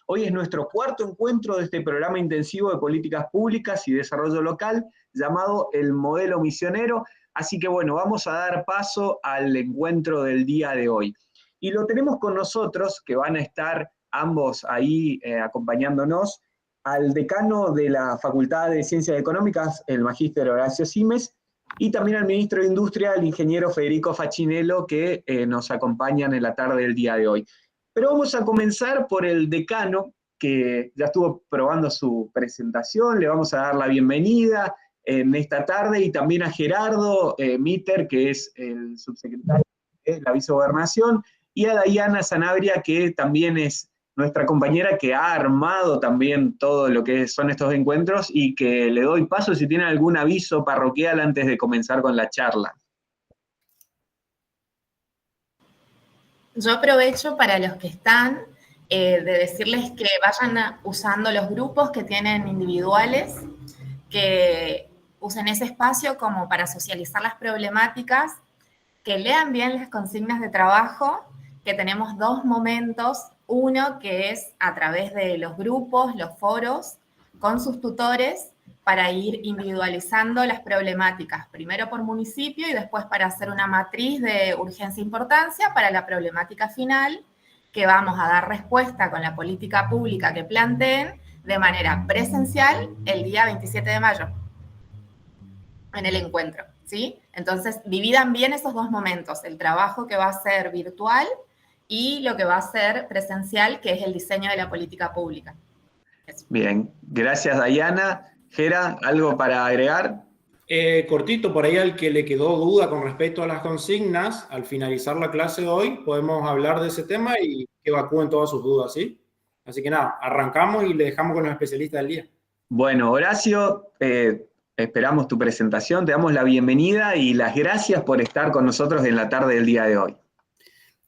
Hoy es nuestro cuarto encuentro de este programa intensivo de políticas públicas y desarrollo local llamado El Modelo Misionero. Así que bueno, vamos a dar paso al encuentro del día de hoy. Y lo tenemos con nosotros, que van a estar ambos ahí acompañándonos, al decano de la Facultad de Ciencias Económicas, el magíster Horacio Simes, y también al ministro de Industria, el ingeniero Federico Facinello, que nos acompañan en la tarde del día de hoy. Pero vamos a comenzar por el decano, que ya estuvo probando su presentación. Le vamos a dar la bienvenida en esta tarde, y también a Gerardo Mitter, que es el subsecretario de la Vicegobernación, y a Dayana Sanabria, que también es nuestra compañera que ha armado también todo lo que son estos encuentros, y que le doy paso si tiene algún aviso parroquial antes de comenzar con la charla. Yo aprovecho para los que están de decirles que vayan usando los grupos que tienen individuales, que usen ese espacio como para socializar las problemáticas, que lean bien las consignas de trabajo, que tenemos dos momentos. Uno que es a través de los grupos, los foros, con sus tutores, para ir individualizando las problemáticas, primero por municipio y después para hacer una matriz de urgencia e importancia para la problemática final, que vamos a dar respuesta con la política pública que planteen de manera presencial el día 27 de mayo, en el encuentro, ¿sí? Entonces, dividan bien esos dos momentos, el trabajo que va a ser virtual y lo que va a ser presencial, que es el diseño de la política pública. Eso. Bien, gracias Dayana. Gera, ¿algo para agregar? Cortito, por ahí al que le quedó duda con respecto a las consignas, al finalizar la clase de hoy podemos hablar de ese tema y que evacúen todas sus dudas, ¿sí? Así que nada, arrancamos y le dejamos con los especialistas del día. Bueno, Horacio, esperamos tu presentación, te damos la bienvenida y las gracias por estar con nosotros en la tarde del día de hoy.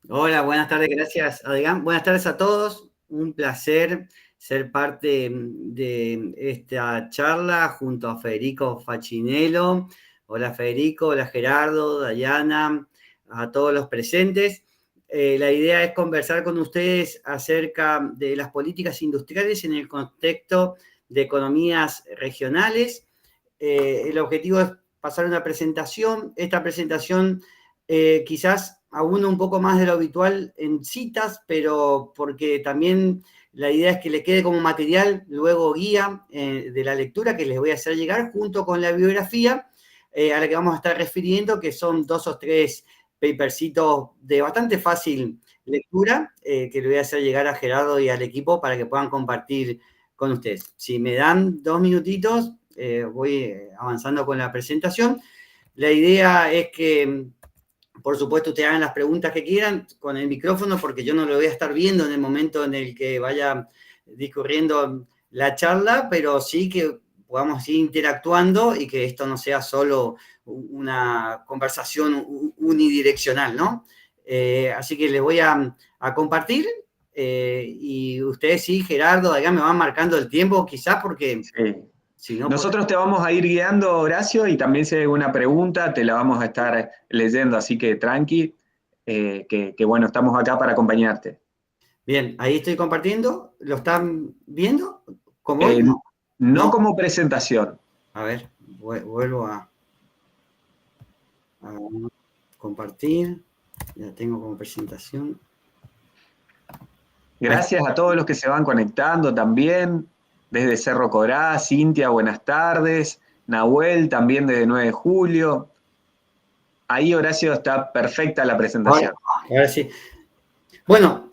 Hola, buenas tardes, gracias Adrián. Buenas tardes a todos, un placer ser parte de esta charla junto a Federico Facinello. Hola Federico, hola Gerardo, Dayana, a todos los presentes. La idea es conversar con ustedes acerca de las políticas industriales en el contexto de economías regionales. El objetivo es pasar una presentación. Esta presentación quizás aúna un poco más de lo habitual en citas, pero porque también la idea es que le quede como material, luego guía de la lectura que les voy a hacer llegar junto con la bibliografía a la que vamos a estar refiriendo, que son 2 o 3 papercitos de bastante fácil lectura que le voy a hacer llegar a Gerardo y al equipo para que puedan compartir con ustedes. Si me dan 2 minutitos, voy avanzando con la presentación. La idea es que, por supuesto, ustedes hagan las preguntas que quieran con el micrófono, porque yo no lo voy a estar viendo en el momento en el que vaya discurriendo la charla, pero sí que podamos ir interactuando y que esto no sea solo una conversación unidireccional, ¿no? Así que les voy a compartir y ustedes sí, Gerardo, acá me van marcando el tiempo, quizás porque... Sí. Si no, nosotros te vamos a ir guiando, Horacio, y también si hay alguna pregunta te la vamos a estar leyendo, así que tranqui, que bueno, estamos acá para acompañarte. Bien, ahí estoy compartiendo. ¿Lo están viendo? ¿Cómo? No como presentación. A ver, vuelvo a compartir. Ya tengo como presentación. Gracias a todos los que se van conectando también, desde Cerro Corá, Cintia, buenas tardes, Nahuel también desde 9 de julio. Ahí, Horacio, está perfecta la presentación. Ahora sí. Bueno,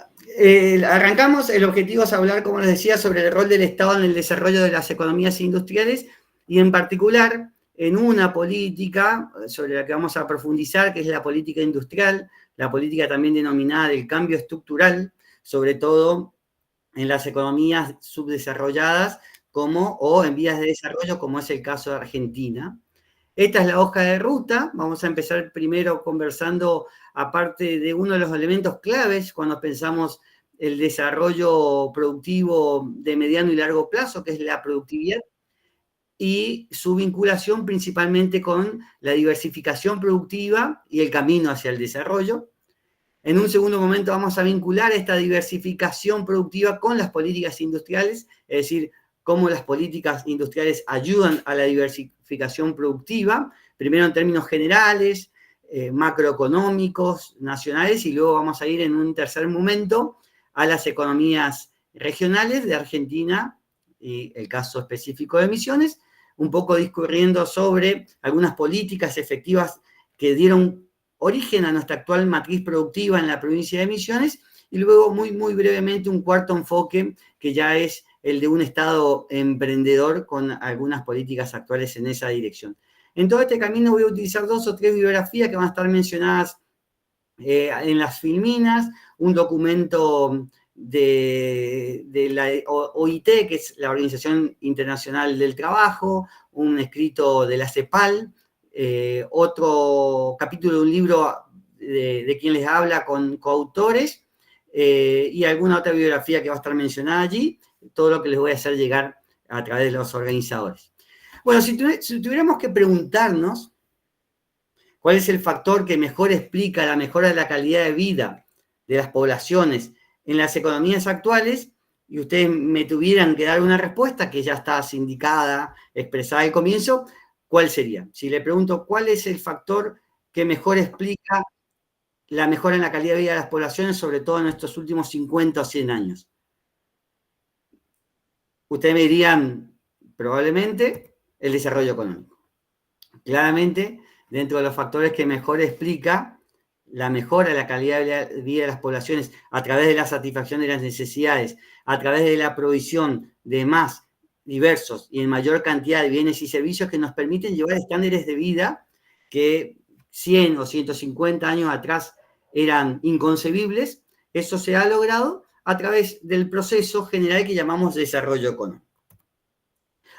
arrancamos. El objetivo es hablar, como les decía, sobre el rol del Estado en el desarrollo de las economías industriales y en particular en una política sobre la que vamos a profundizar, que es la política industrial, la política también denominada del cambio estructural, sobre todo en las economías subdesarrolladas o en vías de desarrollo, como es el caso de Argentina. Esta es la hoja de ruta. Vamos a empezar primero conversando, aparte de uno de los elementos claves cuando pensamos el desarrollo productivo de mediano y largo plazo, que es la productividad, y su vinculación principalmente con la diversificación productiva y el camino hacia el desarrollo. En un segundo momento vamos a vincular esta diversificación productiva con las políticas industriales, es decir, cómo las políticas industriales ayudan a la diversificación productiva, primero en términos generales, macroeconómicos, nacionales, y luego vamos a ir en un tercer momento a las economías regionales de Argentina y el caso específico de Misiones, un poco discurriendo sobre algunas políticas efectivas que dieron origen a nuestra actual matriz productiva en la provincia de Misiones, y luego muy, muy brevemente un cuarto enfoque que ya es el de un Estado emprendedor con algunas políticas actuales en esa dirección. En todo este camino voy a utilizar 2 o 3 bibliografías que van a estar mencionadas en las filminas, un documento de la OIT, que es la Organización Internacional del Trabajo, un escrito de la CEPAL, otro capítulo de un libro de quien les habla con coautores, y alguna otra bibliografía que va a estar mencionada allí, todo lo que les voy a hacer llegar a través de los organizadores. Bueno, si tuviéramos que preguntarnos cuál es el factor que mejor explica la mejora de la calidad de vida de las poblaciones en las economías actuales, y ustedes me tuvieran que dar una respuesta que ya está sindicada, expresada al comienzo, ¿cuál sería? Si le pregunto cuál es el factor que mejor explica la mejora en la calidad de vida de las poblaciones, sobre todo en estos últimos 50 o 100 años. Ustedes me dirían, probablemente, el desarrollo económico. Claramente, dentro de los factores que mejor explica la mejora de la calidad de vida de las poblaciones a través de la satisfacción de las necesidades, a través de la provisión de más diversos y en mayor cantidad de bienes y servicios que nos permiten llevar estándares de vida que 100 o 150 años atrás eran inconcebibles. Eso se ha logrado a través del proceso general que llamamos desarrollo económico.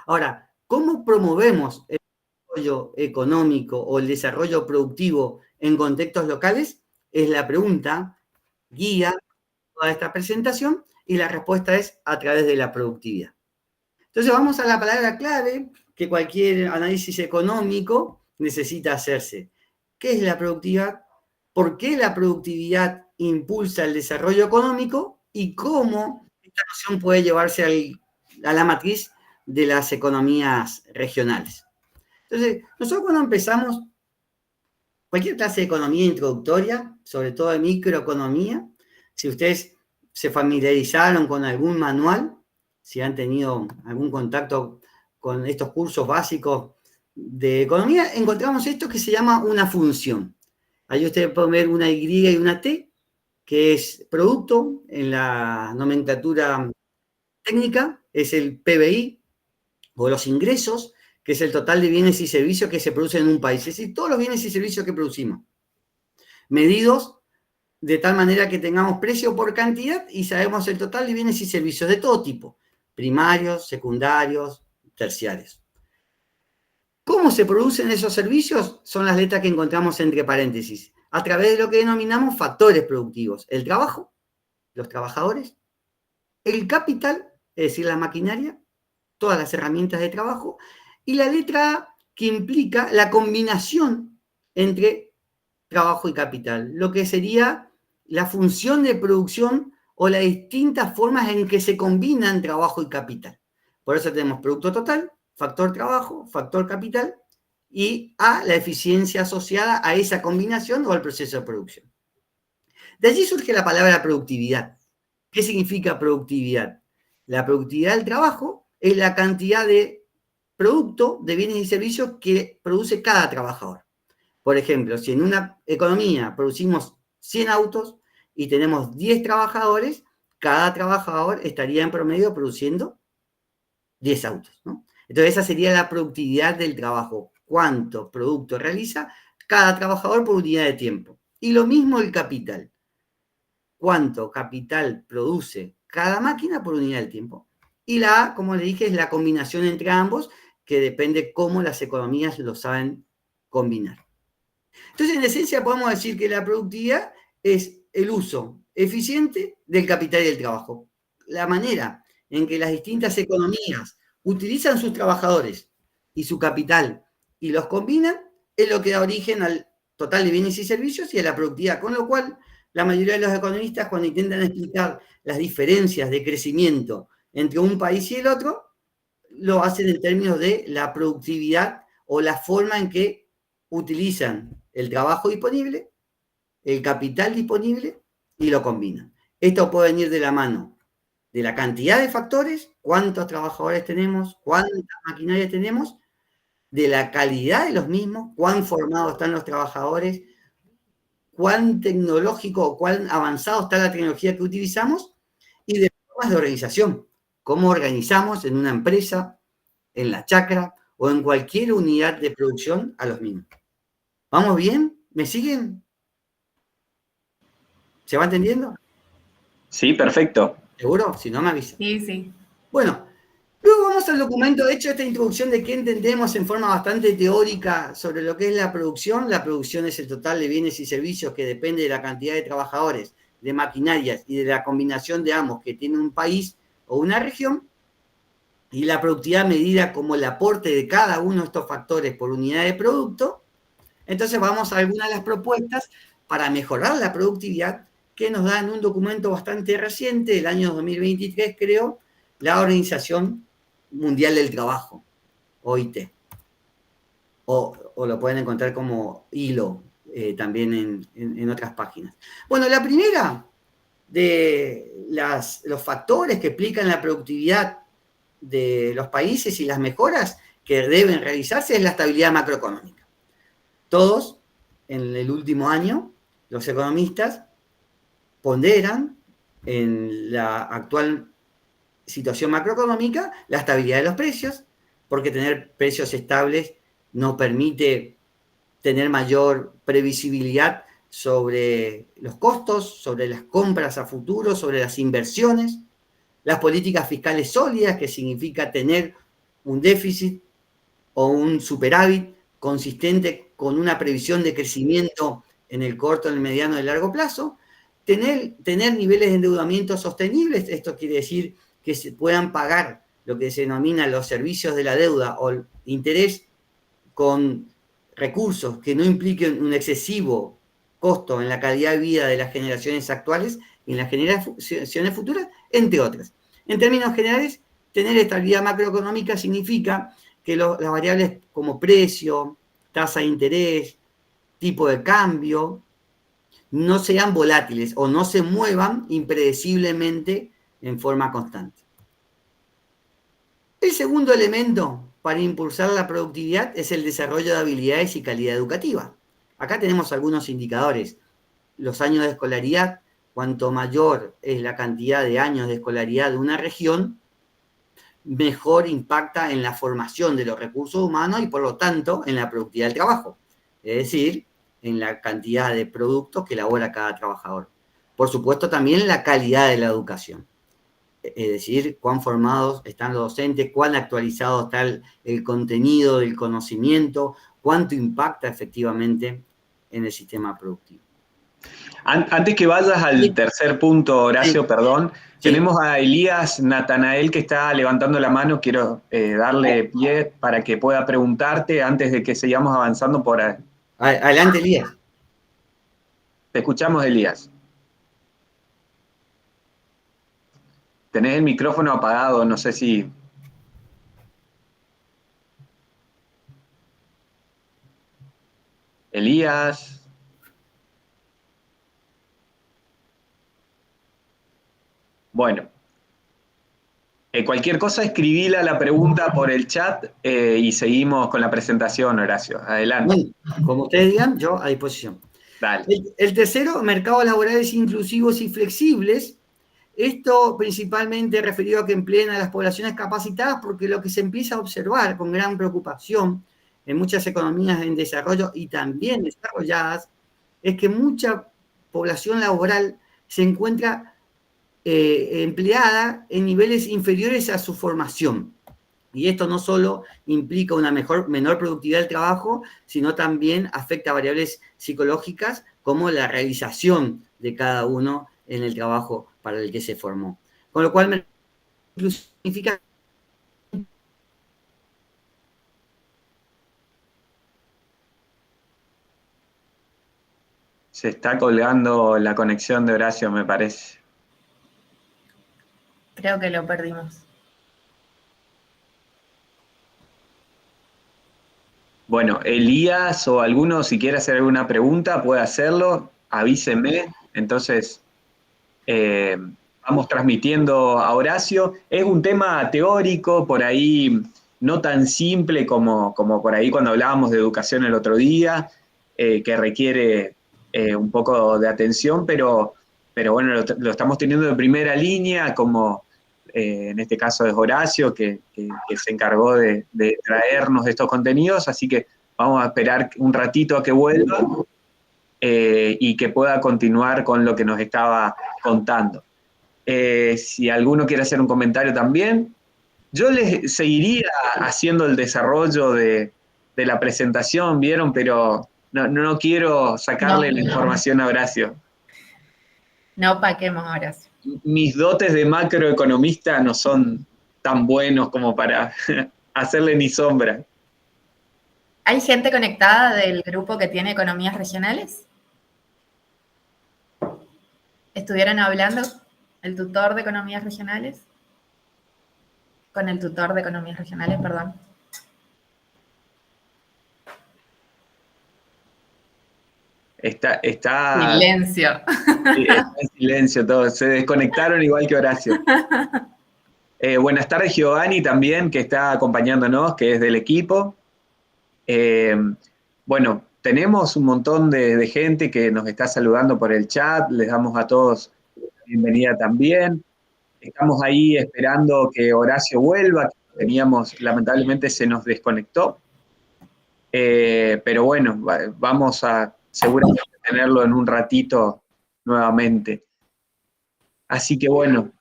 Ahora, ¿cómo promovemos el desarrollo económico o el desarrollo productivo en contextos locales? Es la pregunta guía de toda esta presentación, y la respuesta es a través de la productividad. Entonces vamos a la palabra clave que cualquier análisis económico necesita hacerse. ¿Qué es la productividad? ¿Por qué la productividad impulsa el desarrollo económico? ¿Y cómo esta noción puede llevarse a la matriz de las economías regionales? Entonces, nosotros cuando empezamos cualquier clase de economía introductoria, sobre todo de microeconomía, si ustedes se familiarizaron con algún manual, si han tenido algún contacto con estos cursos básicos de economía, encontramos esto que se llama una función. Ahí ustedes pueden ver una Y y una T, que es producto en la nomenclatura técnica, es el PBI, o los ingresos, que es el total de bienes y servicios que se producen en un país, es decir, todos los bienes y servicios que producimos, medidos de tal manera que tengamos precio por cantidad y sabemos el total de bienes y servicios de todo tipo, primarios, secundarios, terciarios. ¿Cómo se producen esos servicios? Son las letras que encontramos entre paréntesis, a través de lo que denominamos factores productivos: el trabajo, los trabajadores, el capital, es decir, la maquinaria, todas las herramientas de trabajo, y la letra A, que implica la combinación entre trabajo y capital, lo que sería la función de producción o las distintas formas en que se combinan trabajo y capital. Por eso tenemos producto total, factor trabajo, factor capital, y A, la eficiencia asociada a esa combinación o al proceso de producción. De allí surge la palabra productividad. ¿Qué significa productividad? La productividad del trabajo es la cantidad de producto, de bienes y servicios que produce cada trabajador. Por ejemplo, si en una economía producimos 100 autos y tenemos 10 trabajadores, cada trabajador estaría en promedio produciendo 10 autos, ¿no? Entonces esa sería la productividad del trabajo. ¿Cuánto producto realiza cada trabajador por unidad de tiempo? Y lo mismo el capital. ¿Cuánto capital produce cada máquina por unidad de tiempo? Y la A, como le dije, es la combinación entre ambos, que depende cómo las economías lo saben combinar. Entonces, en esencia, podemos decir que la productividad es el uso eficiente del capital y del trabajo. La manera en que las distintas economías utilizan sus trabajadores y su capital y los combinan es lo que da origen al total de bienes y servicios y a la productividad, con lo cual la mayoría de los economistas, cuando intentan explicar las diferencias de crecimiento entre un país y el otro, lo hacen en términos de la productividad o la forma en que utilizan el trabajo disponible, el capital disponible y lo combinan. Esto puede venir de la mano de la cantidad de factores, cuántos trabajadores tenemos, cuántas maquinarias tenemos, de la calidad de los mismos, cuán formados están los trabajadores, cuán tecnológico o cuán avanzado está la tecnología que utilizamos, y de formas de organización, cómo organizamos en una empresa, en la chacra o en cualquier unidad de producción a los mismos. ¿Vamos bien? ¿Me siguen? ¿Se va entendiendo? Sí, perfecto. ¿Seguro? Si no, me avisa. Sí, sí. Bueno, luego vamos al documento. De hecho, esta introducción de qué entendemos en forma bastante teórica sobre lo que es la producción. La producción es el total de bienes y servicios que depende de la cantidad de trabajadores, de maquinarias y de la combinación de ambos que tiene un país o una región. Y la productividad medida como el aporte de cada uno de estos factores por unidad de producto. Entonces vamos a algunas de las propuestas para mejorar la productividad que nos dan un documento bastante reciente, del año 2023, creo, la Organización Mundial del Trabajo, OIT. O lo pueden encontrar como ILO, también en otras páginas. Bueno, la primera de los factores que explican la productividad de los países y las mejoras que deben realizarse es la estabilidad macroeconómica. Todos, en el último año, los economistas ponderan en la actual situación macroeconómica la estabilidad de los precios, porque tener precios estables nos permite tener mayor previsibilidad sobre los costos, sobre las compras a futuro, sobre las inversiones, las políticas fiscales sólidas, que significa tener un déficit o un superávit consistente con una previsión de crecimiento en el corto, en el mediano y el largo plazo, tener niveles de endeudamiento sostenibles. Esto quiere decir que se puedan pagar lo que se denomina los servicios de la deuda o el interés con recursos que no impliquen un excesivo costo en la calidad de vida de las generaciones actuales y en las generaciones futuras, entre otras. En términos generales, tener estabilidad macroeconómica significa que las variables como precio, tasa de interés, tipo de cambio, no sean volátiles o no se muevan impredeciblemente en forma constante. El segundo elemento para impulsar la productividad es el desarrollo de habilidades y calidad educativa. Acá tenemos algunos indicadores. Los años de escolaridad, cuanto mayor es la cantidad de años de escolaridad de una región, mejor impacta en la formación de los recursos humanos y por lo tanto en la productividad del trabajo, es decir, en la cantidad de productos que elabora cada trabajador. Por supuesto también la calidad de la educación, es decir, cuán formados están los docentes, cuán actualizado está el contenido del conocimiento, cuánto impacta efectivamente en el sistema productivo. Antes que vayas al tercer punto, Horacio, Sí. perdón, Sí. tenemos a Elías Natanael que está levantando la mano. Quiero darle pie para que pueda preguntarte antes de que sigamos avanzando por ahí. Adelante, Elías. Te escuchamos, Elías. Tenés el micrófono apagado, no sé si... Elías... Bueno, cualquier cosa escribíla la pregunta por el chat y seguimos con la presentación, Horacio. Adelante. Bueno, como ustedes digan, yo a disposición. Dale. El tercero, mercados laborales inclusivos y flexibles. Esto principalmente referido a que empleen a las poblaciones capacitadas, porque lo que se empieza a observar con gran preocupación en muchas economías en desarrollo y también desarrolladas, es que mucha población laboral se encuentra empleada en niveles inferiores a su formación. Y esto no solo implica una menor productividad del trabajo, sino también afecta a variables psicológicas como la realización de cada uno en el trabajo para el que se formó. Con lo cual, significa Se está colgando la conexión de Horacio, me parece. Creo que lo perdimos. Bueno, Elías o alguno, si quiere hacer alguna pregunta, puede hacerlo, avíseme. Entonces, vamos transmitiendo a Horacio. Es un tema teórico, por ahí no tan simple como por ahí cuando hablábamos de educación el otro día, que requiere un poco de atención, pero bueno, lo estamos teniendo de primera línea, como en este caso es Horacio, que se encargó de traernos estos contenidos, así que vamos a esperar un ratito a que vuelva y que pueda continuar con lo que nos estaba contando. Si alguno quiere hacer un comentario también, yo les seguiría haciendo el desarrollo de la presentación, ¿vieron? Pero no quiero sacarle la información a Horacio. No paquemos, Horacio. Mis dotes de macroeconomista no son tan buenos como para hacerle ni sombra. ¿Hay gente conectada del grupo que tiene economías regionales? ¿Estuvieron hablando el tutor de economías regionales? Con el tutor de economías regionales, perdón. Está Silencio. Sí, está en silencio todos. Se desconectaron igual que Horacio. Buenas tardes, Giovanni, también, que está acompañándonos, que es del equipo. Bueno, tenemos un montón de gente que nos está saludando por el chat. Les damos a todos la bienvenida también. Estamos ahí esperando que Horacio vuelva. Teníamos, lamentablemente se nos desconectó. Pero bueno, vamos a seguramente tenerlo en un ratito nuevamente. Así que bueno,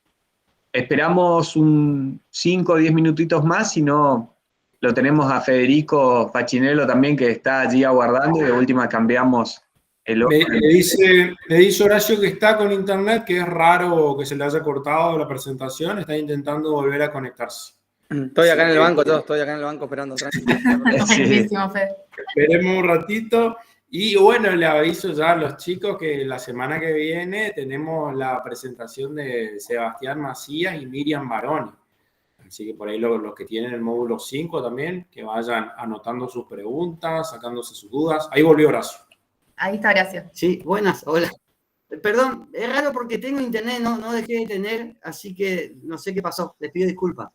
esperamos un 5 o 10 minutitos más, si no, lo tenemos a Federico Facinello también, que está allí aguardando, y de última cambiamos el orden. Me dice Horacio que está con internet, que es raro que se le haya cortado la presentación, está intentando volver a conectarse. Estoy acá en el banco, estoy acá en el banco esperando. Buenísimo, Fede. Esperemos un ratito. Y bueno, le aviso ya a los chicos que la semana que viene tenemos la presentación de Sebastián Macías y Miriam Baroni. Así que por ahí los que tienen el módulo 5 también, que vayan anotando sus preguntas, sacándose sus dudas. Ahí volvió Horacio. Ahí está Horacio. Sí, buenas, hola. Perdón, es raro porque tengo internet, no dejé de tener, así que no sé qué pasó, les pido disculpas.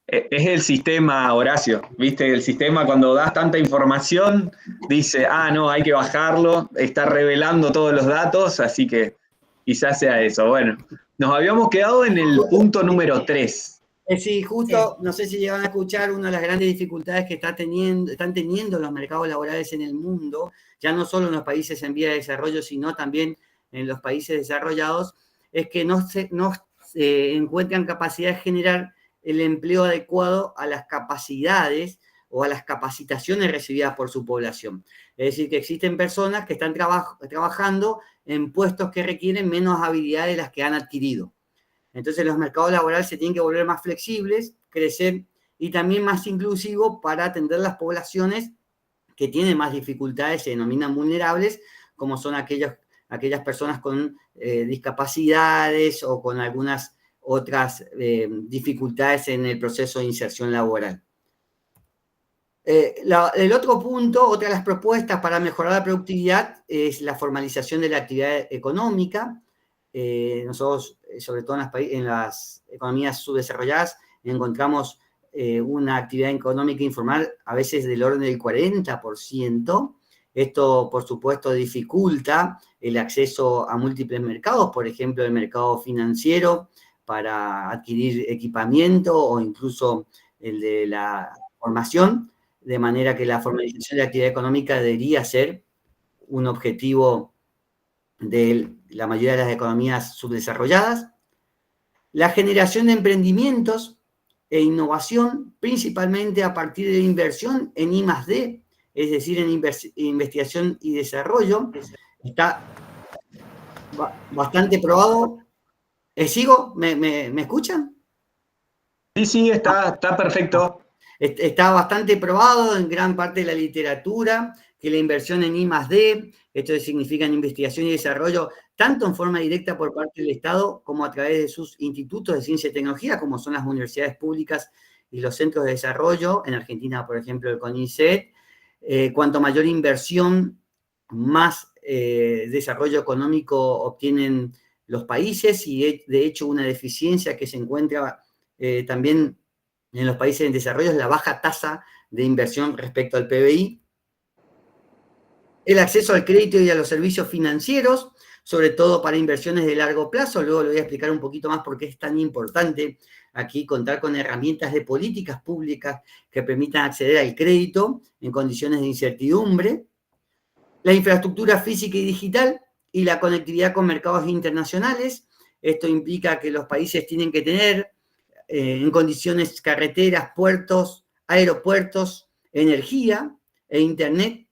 Es el sistema, Horacio, ¿viste? El sistema cuando das tanta información dice, no, hay que bajarlo, está revelando todos los datos, así que quizás sea eso. Bueno, nos habíamos quedado en el punto número 3. Sí, justo, no sé si llegan a escuchar una de las grandes dificultades que están teniendo los mercados laborales en el mundo, ya no solo en los países en vía de desarrollo, sino también en los países desarrollados, es que no se encuentran capacidad de generar el empleo adecuado a las capacidades o a las capacitaciones recibidas por su población. Es decir, que existen personas que están trabajando en puestos que requieren menos habilidades de las que han adquirido. Entonces los mercados laborales se tienen que volver más flexibles, crecer y también más inclusivos para atender las poblaciones que tienen más dificultades, se denominan vulnerables, como son aquellas personas con discapacidades o con algunas otras dificultades en el proceso de inserción laboral. El otro punto, otra de las propuestas para mejorar la productividad es la formalización de la actividad económica. Nosotros, sobre todo en las economías subdesarrolladas, encontramos una actividad económica informal a veces del orden del 40%. Esto, por supuesto, dificulta el acceso a múltiples mercados, por ejemplo, el mercado financiero, para adquirir equipamiento o incluso el de la formación, de manera que la formalización de la actividad económica debería ser un objetivo de la mayoría de las economías subdesarrolladas. La generación de emprendimientos e innovación, principalmente a partir de la inversión en I+D, es decir, en investigación y desarrollo, está bastante probado. ¿Sigo? ¿Me escuchan? Sí, está perfecto. Está bastante probado en gran parte de la literatura que la inversión en I+D, esto significa en investigación y desarrollo, tanto en forma directa por parte del Estado como a través de sus institutos de ciencia y tecnología, como son las universidades públicas y los centros de desarrollo, en Argentina, por ejemplo, el CONICET. Cuanto mayor inversión, más desarrollo económico obtienen los países, y de hecho una deficiencia que se encuentra también en los países en desarrollo es la baja tasa de inversión respecto al PBI. El acceso al crédito y a los servicios financieros, sobre todo para inversiones de largo plazo. Luego le voy a explicar un poquito más por qué es tan importante aquí contar con herramientas de políticas públicas que permitan acceder al crédito en condiciones de incertidumbre. La infraestructura física y digital y la conectividad con mercados internacionales. Esto implica que los países tienen que tener en condiciones carreteras, puertos, aeropuertos, energía e internet,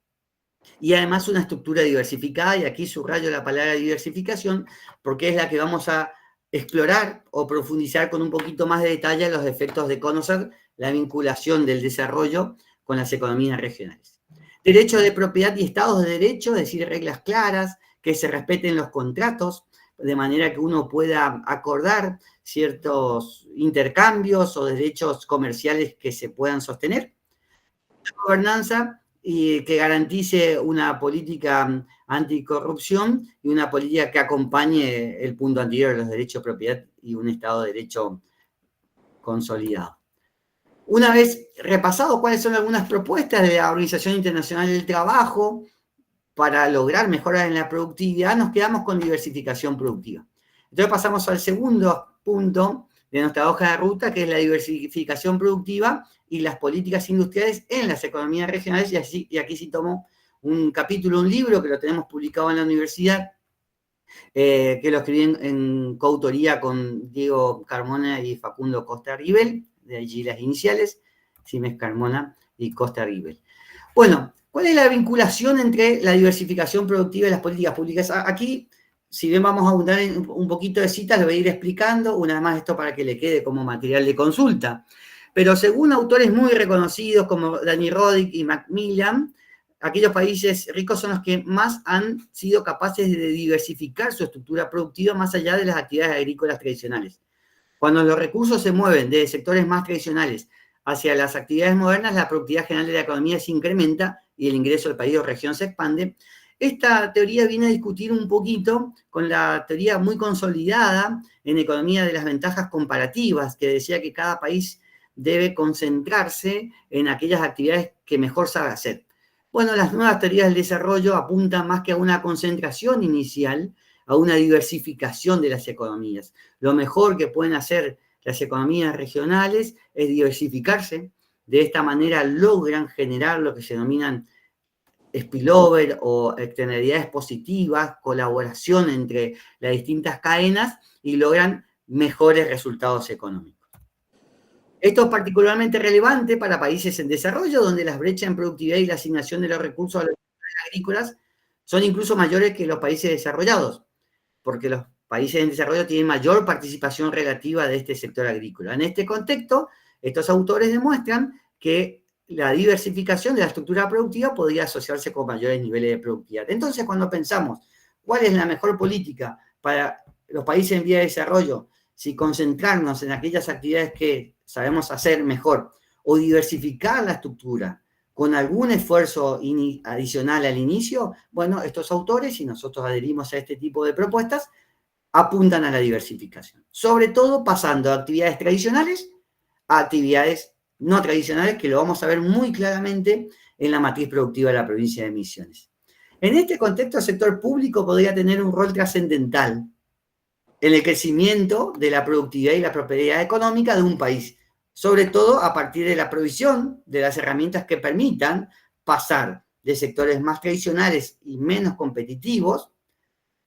y además una estructura diversificada, y aquí subrayo la palabra diversificación, porque es la que vamos a explorar o profundizar con un poquito más de detalle los efectos de conocer la vinculación del desarrollo con las economías regionales. Derecho de propiedad y estados de derecho, es decir, reglas claras, que se respeten los contratos, de manera que uno pueda acordar ciertos intercambios o derechos comerciales que se puedan sostener. Gobernanza y que garantice una política anticorrupción y una política que acompañe el punto anterior, los derechos de propiedad y un Estado de Derecho consolidado. Una vez repasado cuáles son algunas propuestas de la Organización Internacional del Trabajo para lograr mejoras en la productividad, nos quedamos con diversificación productiva. Entonces pasamos al segundo punto de nuestra hoja de ruta, que es la diversificación productiva y las políticas industriales en las economías regionales, y aquí sí tomo un capítulo, un libro que lo tenemos publicado en la universidad, que lo escribí en coautoría con Diego Carmona y Facundo Costa Ribel, de allí las iniciales, Simes Carmona y Costa Ribel. Bueno, ¿cuál es la vinculación entre la diversificación productiva y las políticas públicas? Aquí, si bien vamos a abundar en un poquito de citas, lo voy a ir explicando, una vez más esto para que le quede como material de consulta. Pero según autores muy reconocidos como Danny Roddick y Macmillan, aquellos países ricos son los que más han sido capaces de diversificar su estructura productiva más allá de las actividades agrícolas tradicionales. Cuando los recursos se mueven de sectores más tradicionales hacia las actividades modernas, la productividad general de la economía se incrementa y el ingreso del país o región se expande. Esta teoría viene a discutir un poquito con la teoría muy consolidada en economía de las ventajas comparativas, que decía que cada país debe concentrarse en aquellas actividades que mejor sabe hacer. Bueno, las nuevas teorías del desarrollo apuntan más que a una concentración inicial, a una diversificación de las economías. Lo mejor que pueden hacer las economías regionales es diversificarse. De esta manera logran generar lo que se denominan spillover o externalidades positivas, colaboración entre las distintas cadenas, y logran mejores resultados económicos. Esto es particularmente relevante para países en desarrollo, donde las brechas en productividad y la asignación de los recursos a los sectores agrícolas son incluso mayores que los países desarrollados, porque los países en desarrollo tienen mayor participación relativa de este sector agrícola. En este contexto, estos autores demuestran que la diversificación de la estructura productiva podría asociarse con mayores niveles de productividad. Entonces, cuando pensamos cuál es la mejor política para los países en vía de desarrollo, si concentrarnos en aquellas actividades que sabemos hacer mejor o diversificar la estructura con algún esfuerzo adicional al inicio, bueno, estos autores, y nosotros adherimos a este tipo de propuestas, apuntan a la diversificación. Sobre todo pasando de actividades tradicionales a actividades no tradicionales, que lo vamos a ver muy claramente en la matriz productiva de la provincia de Misiones. En este contexto, el sector público podría tener un rol trascendental en el crecimiento de la productividad y la prosperidad económica de un país, sobre todo a partir de la provisión de las herramientas que permitan pasar de sectores más tradicionales y menos competitivos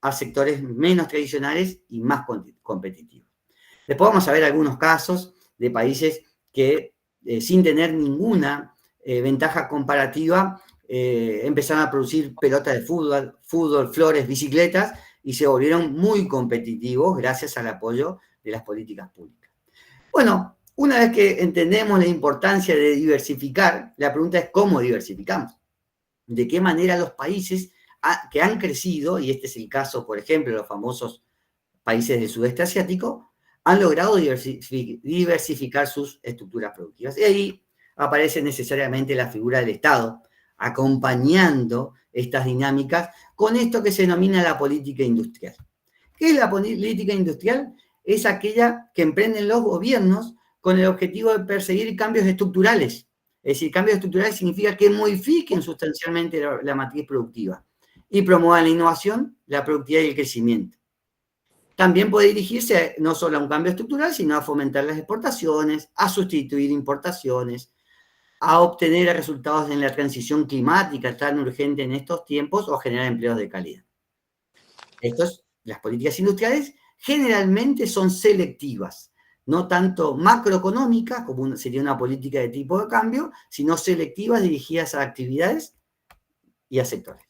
a sectores menos tradicionales y más competitivos. Después vamos a ver algunos casos de países que sin tener ninguna ventaja comparativa empezaron a producir pelotas de fútbol, flores, bicicletas, y se volvieron muy competitivos gracias al apoyo de las políticas públicas. Bueno, una vez que entendemos la importancia de diversificar, la pregunta es cómo diversificamos. de qué manera los países que han crecido, y este es el caso, por ejemplo, de los famosos países del sudeste asiático, han logrado diversificar sus estructuras productivas. Y ahí aparece necesariamente la figura del Estado, acompañando estas dinámicas con esto que se denomina la política industrial. ¿Qué es la política industrial? Es aquella que emprenden los gobiernos con el objetivo de perseguir cambios estructurales. Es decir, cambios estructurales significa que modifiquen sustancialmente la matriz productiva y promuevan la innovación, la productividad y el crecimiento. También puede dirigirse no solo a un cambio estructural, sino a fomentar las exportaciones, a sustituir importaciones, a obtener resultados en la transición climática tan urgente en estos tiempos o generar empleos de calidad. Las políticas industriales generalmente son selectivas, no tanto macroeconómicas, como sería una política de tipo de cambio, sino selectivas dirigidas a actividades y a sectores.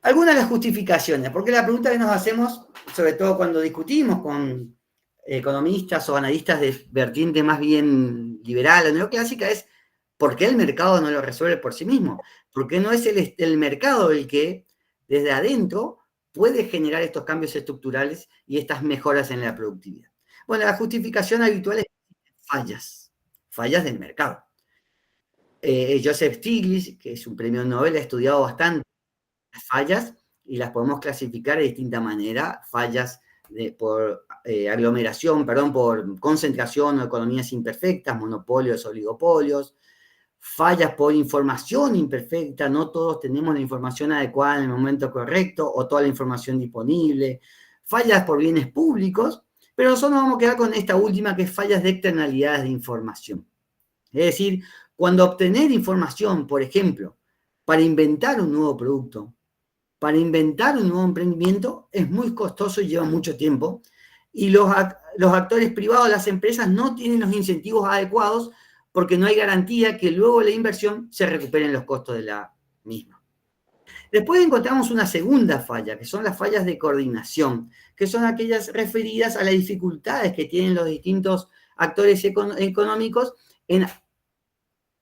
Algunas de las justificaciones, porque la pregunta que nos hacemos, sobre todo cuando discutimos con economistas o analistas de vertiente más bien liberal o neoclásica, es ¿por qué el mercado no lo resuelve por sí mismo? ¿Por qué no es el mercado el que desde adentro puede generar estos cambios estructurales y estas mejoras en la productividad? Bueno, la justificación habitual es fallas del mercado. Joseph Stiglitz, que es un premio Nobel, ha estudiado bastante las fallas y las podemos clasificar de distinta manera. Fallas por aglomeración, por concentración o economías imperfectas, monopolios, oligopolios. Fallas por información imperfecta, no todos tenemos la información adecuada en el momento correcto o toda la información disponible. Fallas por bienes públicos, pero nosotros nos vamos a quedar con esta última, que es fallas de externalidades de información. Es decir, cuando obtener información, por ejemplo, para inventar un nuevo producto, para inventar un nuevo emprendimiento, es muy costoso y lleva mucho tiempo, y los actores privados, las empresas, no tienen los incentivos adecuados porque no hay garantía que luego de la inversión se recuperen los costos de la misma. Después encontramos una segunda falla, que son las fallas de coordinación, que son aquellas referidas a las dificultades que tienen los distintos actores económicos en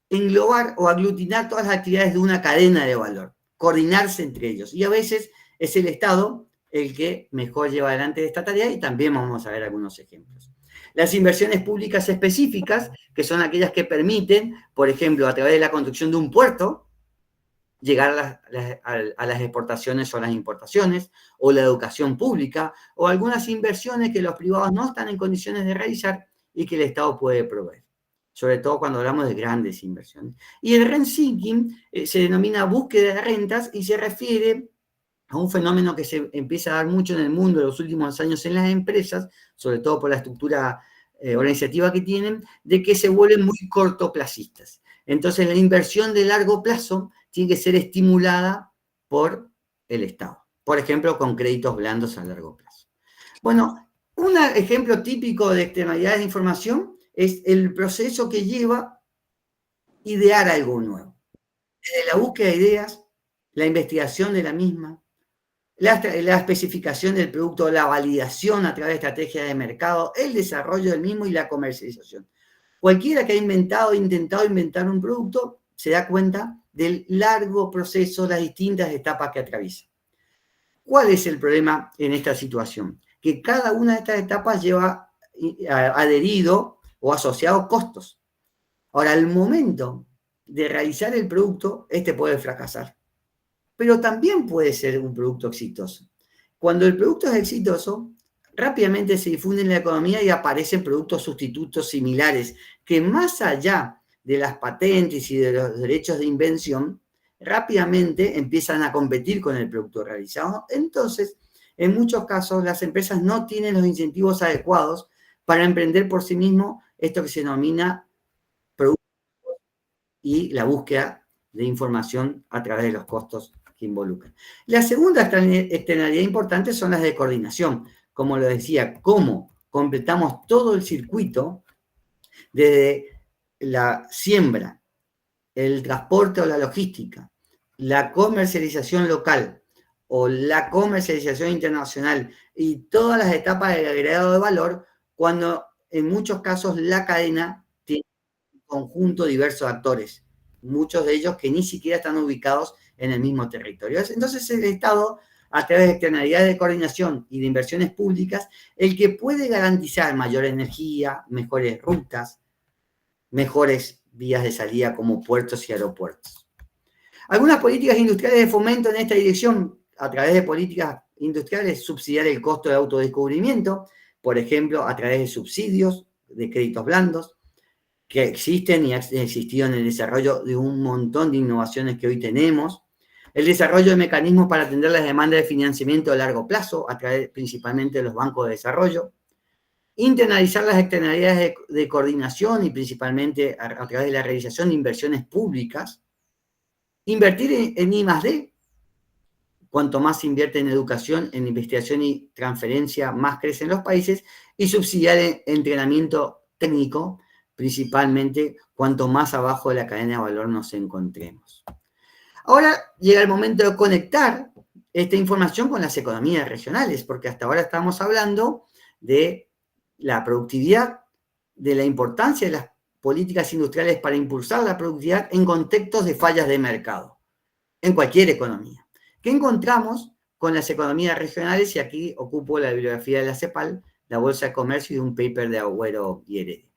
englobar o aglutinar todas las actividades de una cadena de valor, coordinarse entre ellos. Y a veces es el Estado el que mejor lleva adelante esta tarea, y también vamos a ver algunos ejemplos. Las inversiones públicas específicas, que son aquellas que permiten, por ejemplo, a través de la construcción de un puerto, llegar a las exportaciones o las importaciones, o la educación pública, o algunas inversiones que los privados no están en condiciones de realizar y que el Estado puede proveer, sobre todo cuando hablamos de grandes inversiones. Y el rent seeking se denomina búsqueda de rentas y se refiere a un fenómeno que se empieza a dar mucho en el mundo en los últimos años en las empresas, sobre todo por la estructura organizativa que tienen, de que se vuelven muy cortoplacistas. Entonces la inversión de largo plazo tiene que ser estimulada por el Estado, por ejemplo, con créditos blandos a largo plazo. Bueno, un ejemplo típico de externalidades de información es el proceso que lleva a idear algo nuevo. Desde la búsqueda de ideas, la investigación de la misma, la especificación del producto, la validación a través de estrategias de mercado, el desarrollo del mismo y la comercialización. Cualquiera que ha intentado inventar un producto se da cuenta del largo proceso, las distintas etapas que atraviesa. ¿Cuál es el problema en esta situación? Que cada una de estas etapas lleva adherido o asociado costos. Ahora, al momento de realizar el producto, este puede fracasar, pero también puede ser un producto exitoso. Cuando el producto es exitoso, rápidamente se difunde en la economía y aparecen productos sustitutos similares que, más allá de las patentes y de los derechos de invención, rápidamente empiezan a competir con el producto realizado. Entonces, en muchos casos, las empresas no tienen los incentivos adecuados para emprender por sí mismos esto que se denomina producto y la búsqueda de información a través de los costos que involucran. La segunda externalidad importante son las de coordinación. Como lo decía, cómo completamos todo el circuito desde la siembra, el transporte o la logística, la comercialización local o la comercialización internacional y todas las etapas del agregado de valor, cuando en muchos casos la cadena tiene un conjunto diverso de actores muchos de ellos que ni siquiera están ubicados en el mismo territorio. Entonces el Estado, a través de externalidades de coordinación y de inversiones públicas, el que puede garantizar mayor energía, mejores rutas, mejores vías de salida como puertos y aeropuertos. Algunas políticas industriales de fomento en esta dirección, a través de políticas industriales, subsidiar el costo de autodescubrimiento, por ejemplo, a través de subsidios, de créditos blandos, que existen y han existido en el desarrollo de un montón de innovaciones que hoy tenemos. El desarrollo de mecanismos para atender las demandas de financiamiento a largo plazo, a través principalmente de los bancos de desarrollo. Internalizar las externalidades de coordinación y principalmente a través de la realización de inversiones públicas. Invertir en I+D. Cuanto más se invierte en educación, en investigación y transferencia, más crecen los países. Y subsidiar el entrenamiento técnico, principalmente cuanto más abajo de la cadena de valor nos encontremos. Ahora llega el momento de conectar esta información con las economías regionales, porque hasta ahora estamos hablando de la productividad, de la importancia de las políticas industriales para impulsar la productividad en contextos de fallas de mercado, en cualquier economía. ¿Qué encontramos con las economías regionales? Y aquí ocupo la bibliografía de la CEPAL, la Bolsa de Comercio y un paper de Agüero y Heredia.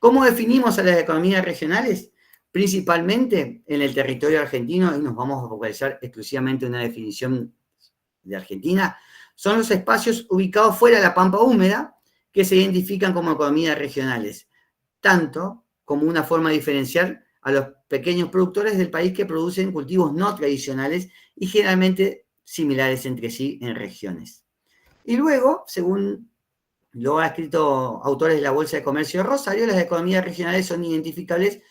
¿Cómo definimos a las economías regionales? Principalmente en el territorio argentino, y nos vamos a focalizar exclusivamente en una definición de Argentina, son los espacios ubicados fuera de la pampa húmeda que se identifican como economías regionales, tanto como una forma de diferenciar a los pequeños productores del país que producen cultivos no tradicionales y generalmente similares entre sí en regiones. Y luego, según lo ha escrito autores de la Bolsa de Comercio de Rosario, las economías regionales son identificables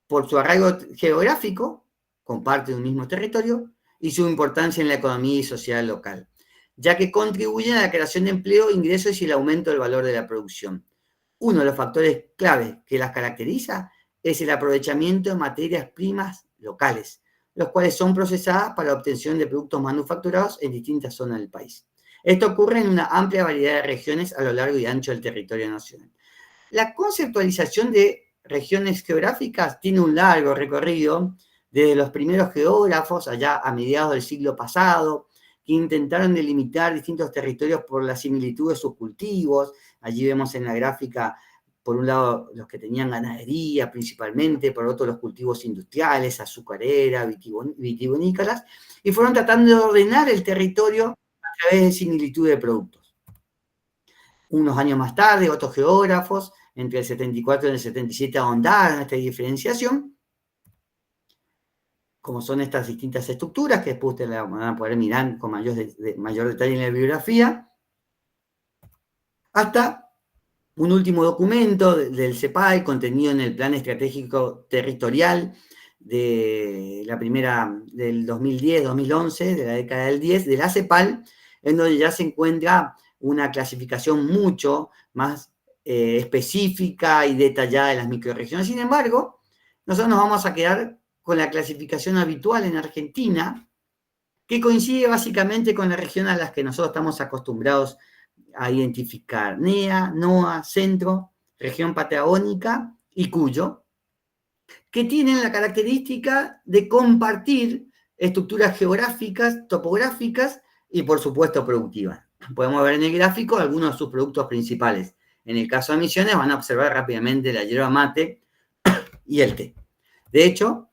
por su arraigo geográfico, con parte de un mismo territorio, y su importancia en la economía y sociedad local, ya que contribuyen a la creación de empleo, ingresos y el aumento del valor de la producción. Uno de los factores clave que las caracteriza es el aprovechamiento de materias primas locales, los cuales son procesadas para la obtención de productos manufacturados en distintas zonas del país. Esto ocurre en una amplia variedad de regiones a lo largo y ancho del territorio nacional. La conceptualización de regiones geográficas tiene un largo recorrido desde los primeros geógrafos allá a mediados del siglo pasado, que intentaron delimitar distintos territorios por la similitud de sus cultivos. Allí vemos en la gráfica, por un lado, los que tenían ganadería principalmente, por otro, los cultivos industriales, azucarera, vitivinícolas, y fueron tratando de ordenar el territorio a través de similitud de productos. Unos años más tarde, otros geógrafos, entre el 74 y el 77, ahondaron esta diferenciación, como son estas distintas estructuras, que después ustedes la van a poder mirar con mayor detalle en la bibliografía, hasta un último documento del CEPAL, contenido en el Plan Estratégico Territorial de la primera del 2010-2011, de la década del 10, de la CEPAL, en donde ya se encuentra una clasificación mucho más específica y detallada de las microrregiones. Sin embargo, nosotros nos vamos a quedar con la clasificación habitual en Argentina, que coincide básicamente con la región a las que nosotros estamos acostumbrados a identificar: NEA, NOA, Centro, región patagónica y Cuyo, que tienen la característica de compartir estructuras geográficas, topográficas y, por supuesto, productivas. Podemos ver en el gráfico algunos de sus productos principales. En el caso de Misiones van a observar rápidamente la yerba mate y el té. De hecho,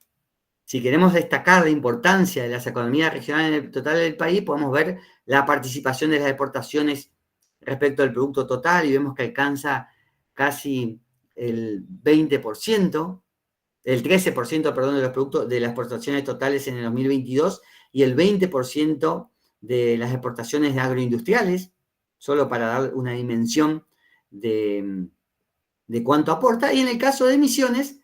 si queremos destacar la importancia de las economías regionales en el total del país, podemos ver la participación de las exportaciones respecto al producto total, y vemos que alcanza casi el 20%, el 13%, perdón, de los productos de las exportaciones totales en el 2022, y el 20% de las exportaciones de agroindustriales, solo para dar una dimensión de cuánto aporta. Y en el caso de Misiones,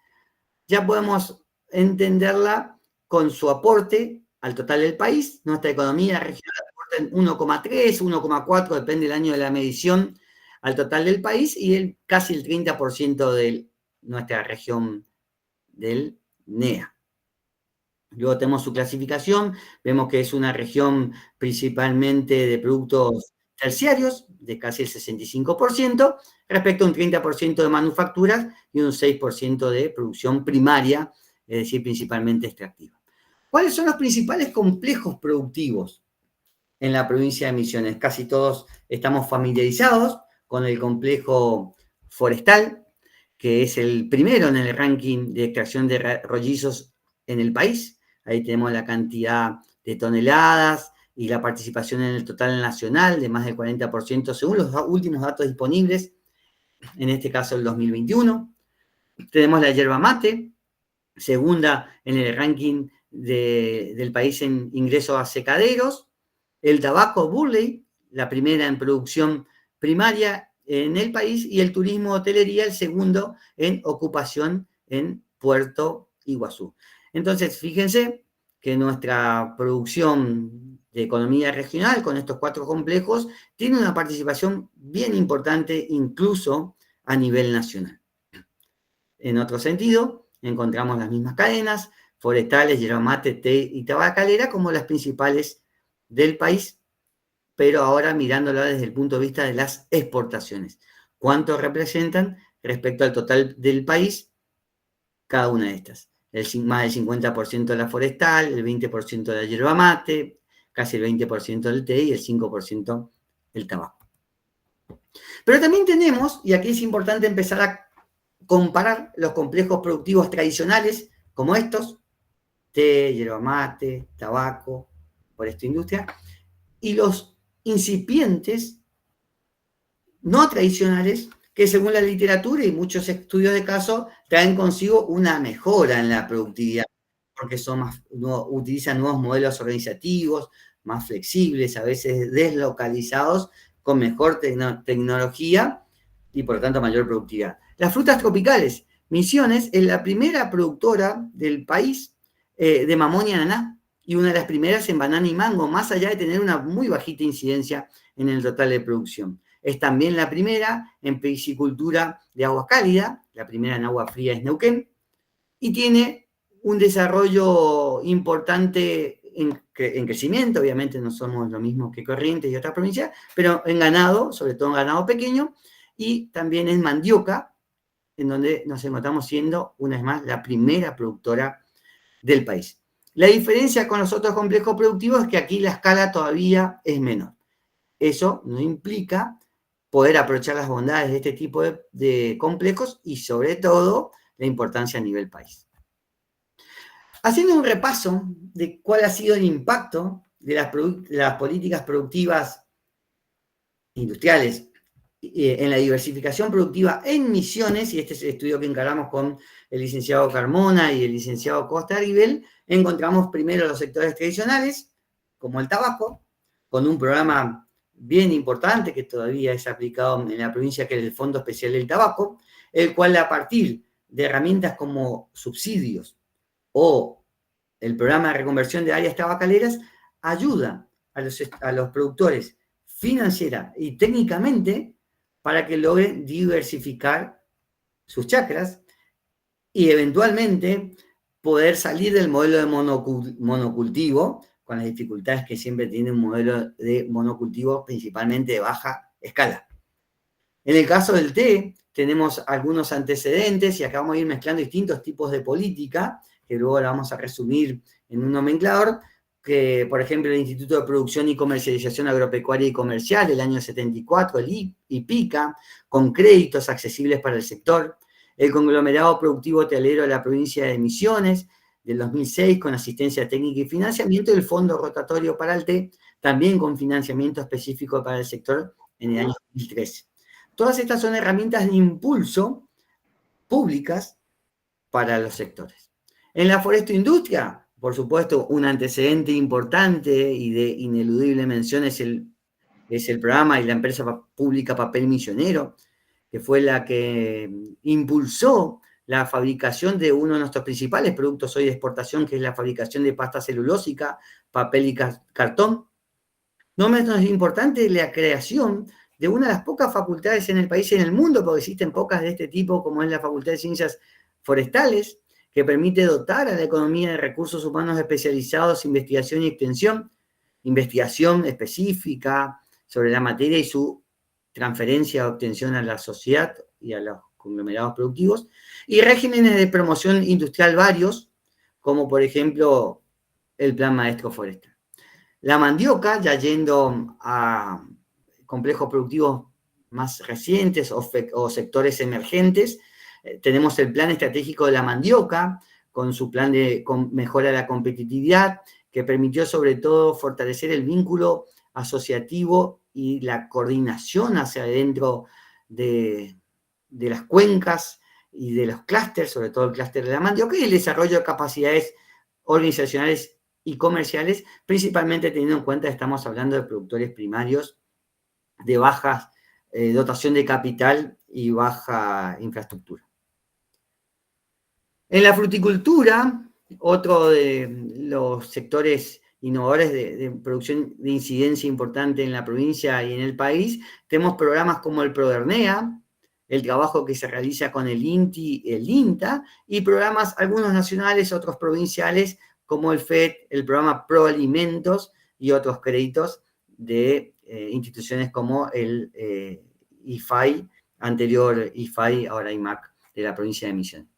ya podemos entenderla con su aporte al total del país. Nuestra economía regional aporta en 1,3, 1,4, depende del año de la medición, al total del país, y casi el 30% de nuestra región del NEA. Luego tenemos su clasificación, vemos que es una región principalmente de productos terciarios, de casi el 65%, respecto a un 30% de manufacturas y un 6% de producción primaria, es decir, principalmente extractiva. ¿Cuáles son los principales complejos productivos en la provincia de Misiones? Casi todos estamos familiarizados con el complejo forestal, que es el primero en el ranking de extracción de rollizos en el país. Ahí tenemos la cantidad de toneladas y la participación en el total nacional de más del 40%, según los últimos datos disponibles, en este caso el 2021. Tenemos la yerba mate, segunda en el ranking del país en ingresos a secaderos. El tabaco Burley, la primera en producción primaria en el país, y el turismo hotelería, el segundo en ocupación en Puerto Iguazú. Entonces, fíjense que nuestra producción de economía regional con estos 4 complejos tiene una participación bien importante incluso a nivel nacional. En otro sentido, encontramos las mismas cadenas, forestales, yerba mate, té y tabacalera como las principales del país, pero ahora mirándolo desde el punto de vista de las exportaciones. ¿Cuánto representan respecto al total del país cada una de estas? Más del 50% de la forestal, el 20% de la yerba mate, casi el 20% del té y el 5% del tabaco. Pero también tenemos, y aquí es importante empezar a comparar los complejos productivos tradicionales como estos, té, yerba mate, tabaco, por esta industria, y los incipientes no tradicionales que según la literatura y muchos estudios de caso traen consigo una mejora en la productividad, porque utilizan nuevos modelos organizativos, más flexibles, a veces deslocalizados, con mejor tecnología y por lo tanto mayor productividad. Las frutas tropicales. Misiones es la primera productora del país de mamón y ananá, y una de las primeras en banana y mango, más allá de tener una muy bajita incidencia en el total de producción. Es también la primera en piscicultura de agua cálida, la primera en agua fría es Neuquén, y tiene un desarrollo importante en crecimiento. Obviamente no somos lo mismo que Corrientes y otras provincias, pero en ganado, sobre todo en ganado pequeño, y también en mandioca, en donde nos encontramos siendo, una vez más, la primera productora del país. La diferencia con los otros complejos productivos es que aquí la escala todavía es menor. Eso no implica poder aprovechar las bondades de este tipo de complejos y, sobre todo, la importancia a nivel país. Haciendo un repaso de cuál ha sido el impacto de las políticas productivas industriales en la diversificación productiva en Misiones, y este es el estudio que encaramos con el licenciado Carmona y el licenciado Costa Ribel, encontramos primero los sectores tradicionales, como el tabaco, con un programa bien importante que todavía es aplicado en la provincia, que es el Fondo Especial del Tabaco, el cual a partir de herramientas como subsidios o el programa de reconversión de áreas tabacaleras ayuda a los productores financiera y técnicamente para que logren diversificar sus chacras y eventualmente poder salir del modelo de monocultivo, con las dificultades que siempre tiene un modelo de monocultivo, principalmente de baja escala. En el caso del té, tenemos algunos antecedentes y acá vamos a ir mezclando distintos tipos de política, que luego la vamos a resumir en un nomenclador, que, por ejemplo, el Instituto de Producción y Comercialización Agropecuaria y Comercial del año 74, el IPICA, con créditos accesibles para el sector, el Conglomerado Productivo Hotelero de la provincia de Misiones, del 2006, con asistencia técnica y financiamiento, y el Fondo Rotatorio para el té, también con financiamiento específico para el sector en el año 2013. Todas estas son herramientas de impulso públicas para los sectores. En la forestoindustria, por supuesto, un antecedente importante y de ineludible mención es el programa y la empresa pública Papel Misionero, que fue la que impulsó la fabricación de uno de nuestros principales productos hoy de exportación, que es la fabricación de pasta celulósica, papel y cartón. No menos importante la creación de una de las pocas facultades en el país y en el mundo, porque existen pocas de este tipo, como es la Facultad de Ciencias Forestales, que permite dotar a la economía de recursos humanos especializados, investigación y extensión, investigación específica sobre la materia y su transferencia o obtención a la sociedad y a los conglomerados productivos, y regímenes de promoción industrial varios, como por ejemplo el Plan Maestro Forestal. La mandioca, ya yendo a complejos productivos más recientes o sectores emergentes, tenemos el Plan Estratégico de la Mandioca, con su plan de mejora de la competitividad, que permitió sobre todo fortalecer el vínculo asociativo y la coordinación hacia adentro de las cuencas y de los clústeres, sobre todo el clúster de la mandioca, y el desarrollo de capacidades organizacionales y comerciales, principalmente teniendo en cuenta que estamos hablando de productores primarios de baja dotación de capital y baja infraestructura. En la fruticultura, otro de los sectores innovadores de producción de incidencia importante en la provincia y en el país, tenemos programas como el Prodernea, el trabajo que se realiza con el INTI, el INTA, y programas, algunos nacionales, otros provinciales, como el FED, el programa Proalimentos y otros créditos de instituciones como el IFAI, anterior IFAI, ahora IMAC, de la provincia de Misiones.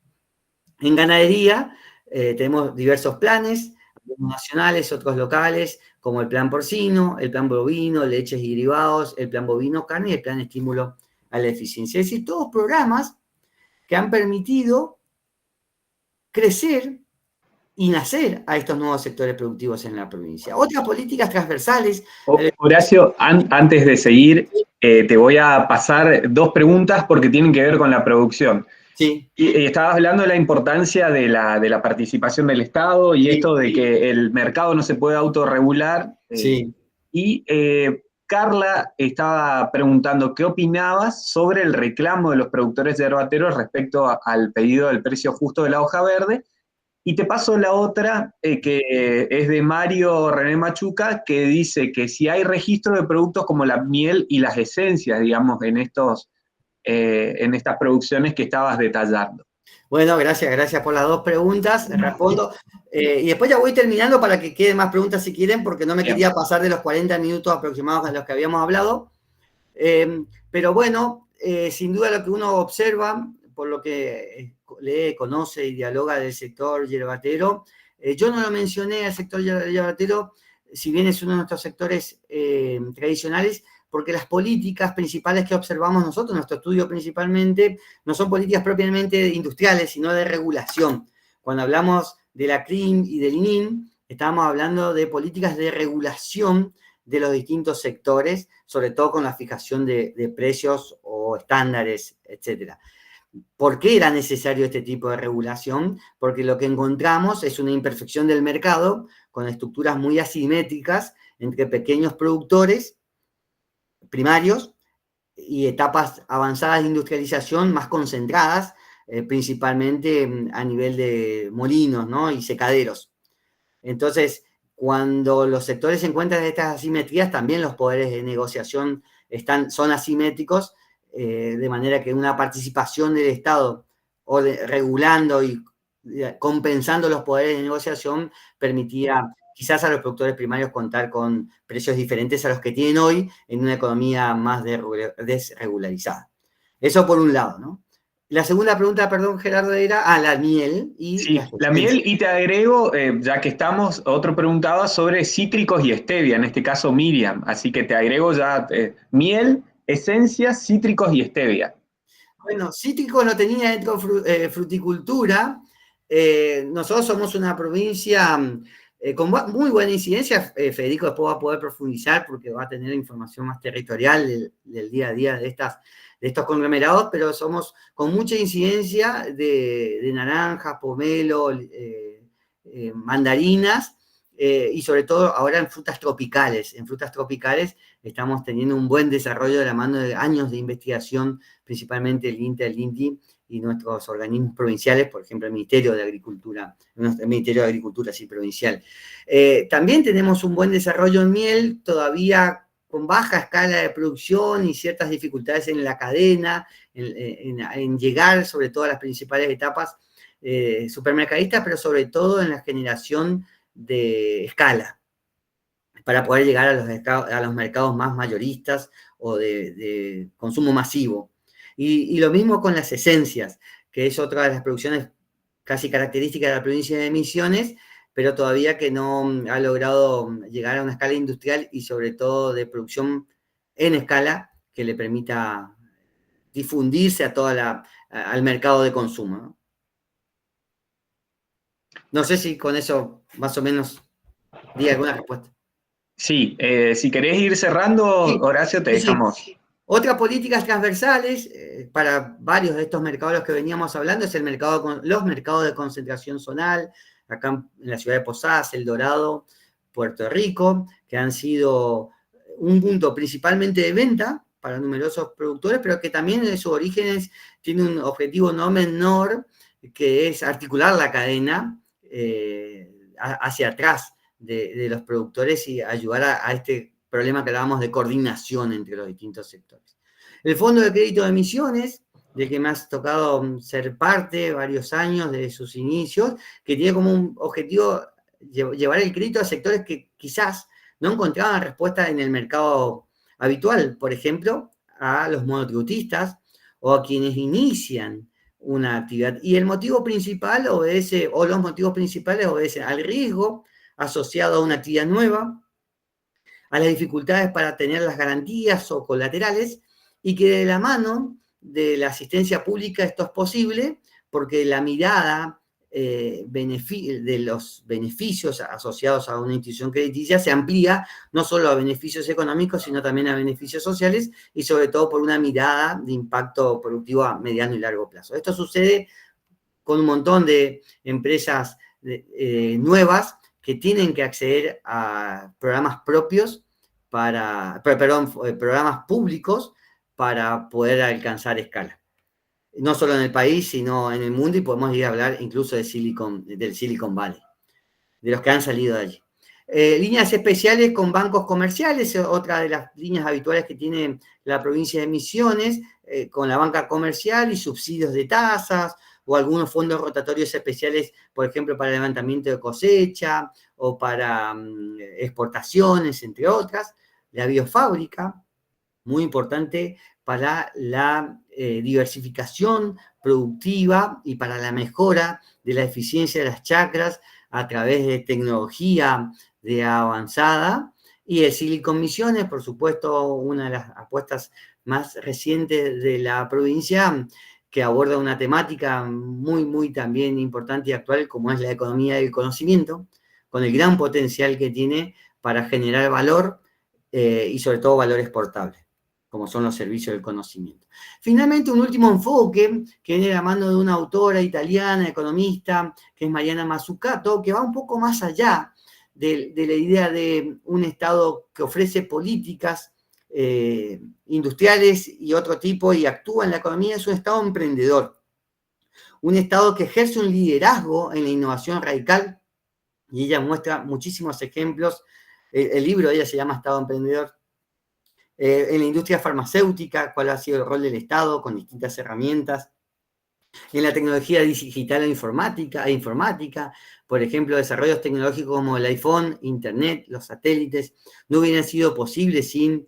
En ganadería tenemos diversos planes, algunos nacionales, otros locales, como el plan porcino, el plan bovino, leches y derivados, el plan bovino carne y el plan estímulo a la eficiencia. Es decir, todos programas que han permitido crecer y nacer a estos nuevos sectores productivos en la provincia. Otras políticas transversales. Horacio, antes de seguir, te voy a pasar dos preguntas porque tienen que ver con la producción. Sí. Y estabas hablando de la importancia de la participación del Estado y Sí, esto de que el mercado no se puede autorregular. Sí. Y Carla estaba preguntando qué opinabas sobre el reclamo de los productores yerbateros respecto al pedido del precio justo de la hoja verde. Y te paso la otra, que es de Mario René Machuca, que dice que si hay registro de productos como la miel y las esencias, digamos, en estas producciones que estabas detallando. Bueno, gracias por las dos preguntas, respondo. Y después ya voy terminando para que queden más preguntas si quieren, porque no me quería pasar de los 40 minutos aproximados a los que habíamos hablado. Pero bueno, sin duda lo que uno observa, por lo que lee, conoce y dialoga del sector yerbatero, yo no lo mencioné al sector yerbatero, si bien es uno de nuestros sectores tradicionales, porque las políticas principales que observamos nosotros, nuestro estudio principalmente, no son políticas propiamente industriales, sino de regulación. Cuando hablamos de la CRIM y del ININ, estábamos hablando de políticas de regulación de los distintos sectores, sobre todo con la fijación de precios o estándares, etc. ¿Por qué era necesario este tipo de regulación? Porque lo que encontramos es una imperfección del mercado con estructuras muy asimétricas entre pequeños productores primarios y etapas avanzadas de industrialización más concentradas, principalmente a nivel de molinos, ¿no? Y secaderos. Entonces, cuando los sectores se encuentran en estas asimetrías, también los poderes de negociación son asimétricos, de manera que una participación del Estado regulando y compensando los poderes de negociación permitía quizás a los productores primarios contar con precios diferentes a los que tienen hoy en una economía más desregularizada. Eso por un lado, ¿no? La segunda pregunta, perdón, Gerardo, era la miel. Sí, la miel, y te agrego, ya que estamos, otro preguntaba sobre cítricos y stevia, en este caso Miriam, así que te agrego ya miel, esencias, cítricos y stevia. Bueno, cítricos no tenía dentro fruticultura. Nosotros somos una provincia con muy buena incidencia. Federico después va a poder profundizar porque va a tener información más territorial del día a día de estos conglomerados, pero somos con mucha incidencia de naranjas, pomelo, mandarinas, y sobre todo ahora en frutas tropicales. En frutas tropicales estamos teniendo un buen desarrollo de la mano de años de investigación, principalmente el INTA, el INTI y nuestros organismos provinciales, por ejemplo el Ministerio de Agricultura, sí, provincial. También tenemos un buen desarrollo en miel, todavía con baja escala de producción y ciertas dificultades en la cadena, en llegar sobre todo a las principales etapas supermercadistas, pero sobre todo en la generación de escala, para poder llegar a los mercados más mayoristas o de consumo masivo. Y lo mismo con las esencias, que es otra de las producciones casi característica de la provincia de Misiones, pero todavía que no ha logrado llegar a una escala industrial y sobre todo de producción en escala que le permita difundirse al mercado de consumo, ¿no? No sé si con eso más o menos di alguna respuesta. Sí, si querés ir cerrando, Sí, Horacio, te sí, sí. dejamos. Otras políticas transversales para varios de estos mercados de los que veníamos hablando es los mercados de concentración zonal, acá en la ciudad de Posadas, El Dorado, Puerto Rico, que han sido un punto principalmente de venta para numerosos productores, pero que también en sus orígenes tiene un objetivo no menor, que es articular la cadena hacia atrás de los productores y ayudar a este problema que hablábamos de coordinación entre los distintos sectores. El Fondo de Crédito de Misiones, del que me has tocado ser parte varios años de sus inicios, que tiene como un objetivo llevar el crédito a sectores que quizás no encontraban respuesta en el mercado habitual, por ejemplo, a los monotributistas o a quienes inician una actividad. Y el motivo principal los motivos principales obedecen al riesgo asociado a una actividad nueva, a las dificultades para tener las garantías o colaterales, y que de la mano de la asistencia pública esto es posible porque la mirada de los beneficios asociados a una institución crediticia se amplía no solo a beneficios económicos, sino también a beneficios sociales y sobre todo por una mirada de impacto productivo a mediano y largo plazo. Esto sucede con un montón de empresas nuevas que tienen que acceder a programas propios programas públicos para poder alcanzar escala. No solo en el país, sino en el mundo, y podemos ir a hablar incluso del Silicon Valley, de los que han salido de allí. Líneas especiales con bancos comerciales, otra de las líneas habituales que tiene la provincia de Misiones, con la banca comercial y subsidios de tasas, o algunos fondos rotatorios especiales, por ejemplo, para levantamiento de cosecha, o para exportaciones, entre otras. La biofábrica, muy importante para la diversificación productiva y para la mejora de la eficiencia de las chacras a través de tecnología avanzada. Y el Silicon Misiones, por supuesto, una de las apuestas más recientes de la provincia, que aborda una temática muy, muy también importante y actual, como es la economía del conocimiento, con el gran potencial que tiene para generar valor y sobre todo valor exportable, como son los servicios del conocimiento. Finalmente, un último enfoque que viene de la mano de una autora italiana, economista, que es Mariana Mazzucato, que va un poco más allá de la idea de un Estado que ofrece políticas industriales y otro tipo y actúa en la economía. Es un Estado emprendedor, un Estado que ejerce un liderazgo en la innovación radical, y ella muestra muchísimos ejemplos. El libro de ella se llama Estado Emprendedor. En la industria farmacéutica, cuál ha sido el rol del Estado con distintas herramientas. En la tecnología digital e informática, por ejemplo, desarrollos tecnológicos como el iPhone, Internet, los satélites, no hubieran sido posibles sin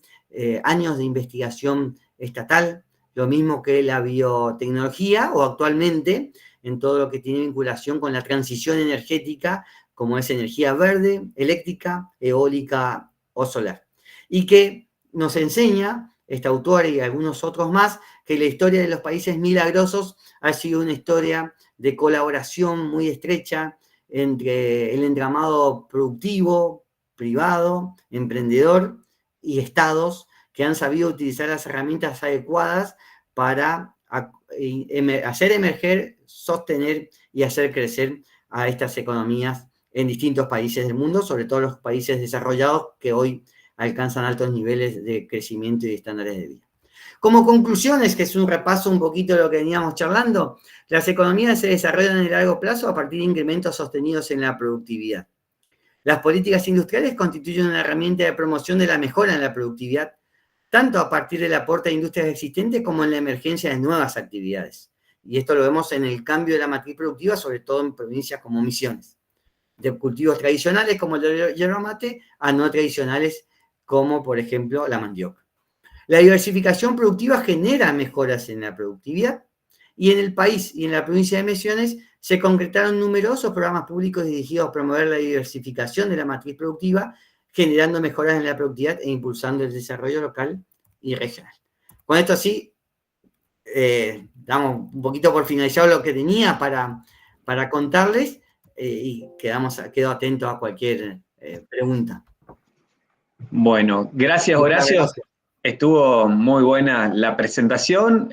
años de investigación estatal, lo mismo que la biotecnología o actualmente en todo lo que tiene vinculación con la transición energética, como es energía verde, eléctrica, eólica o solar. Y que nos enseña, este autor y algunos otros más, que la historia de los países milagrosos ha sido una historia de colaboración muy estrecha entre el entramado productivo, privado, emprendedor y estados que han sabido utilizar las herramientas adecuadas para hacer emerger, sostener y hacer crecer a estas economías en distintos países del mundo, sobre todo los países desarrollados que hoy alcanzan altos niveles de crecimiento y de estándares de vida. Como conclusiones, que es un repaso un poquito de lo que veníamos charlando, las economías se desarrollan en el largo plazo a partir de incrementos sostenidos en la productividad. Las políticas industriales constituyen una herramienta de promoción de la mejora en la productividad, tanto a partir del aporte de industrias existentes como en la emergencia de nuevas actividades. Y esto lo vemos en el cambio de la matriz productiva, sobre todo en provincias como Misiones, de cultivos tradicionales como el yerba mate a no tradicionales como, por ejemplo, la mandioca. La diversificación productiva genera mejoras en la productividad Y en el país y en la provincia de Misiones se concretaron numerosos programas públicos dirigidos a promover la diversificación de la matriz productiva, generando mejoras en la productividad e impulsando el desarrollo local y regional. Con esto sí, damos un poquito por finalizado lo que tenía para contarles y quedo atento a cualquier pregunta. Bueno, gracias Horacio. Gracias. Estuvo muy buena la presentación,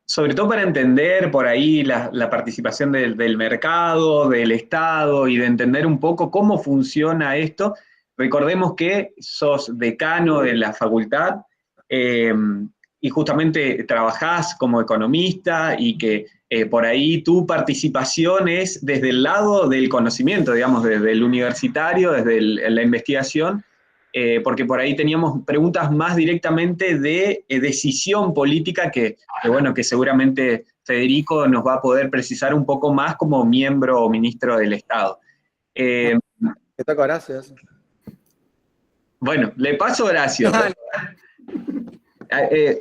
sobre todo para entender por ahí la participación del mercado, del Estado y de entender un poco cómo funciona esto. Recordemos que sos decano de la facultad y justamente trabajás como economista y que por ahí tu participación es desde el lado del conocimiento, digamos, desde el universitario, desde la investigación, porque por ahí teníamos preguntas más directamente de decisión política que bueno, que seguramente Federico nos va a poder precisar un poco más como miembro o ministro del Estado. Te toca Horacio. Bueno, le paso a Horacio.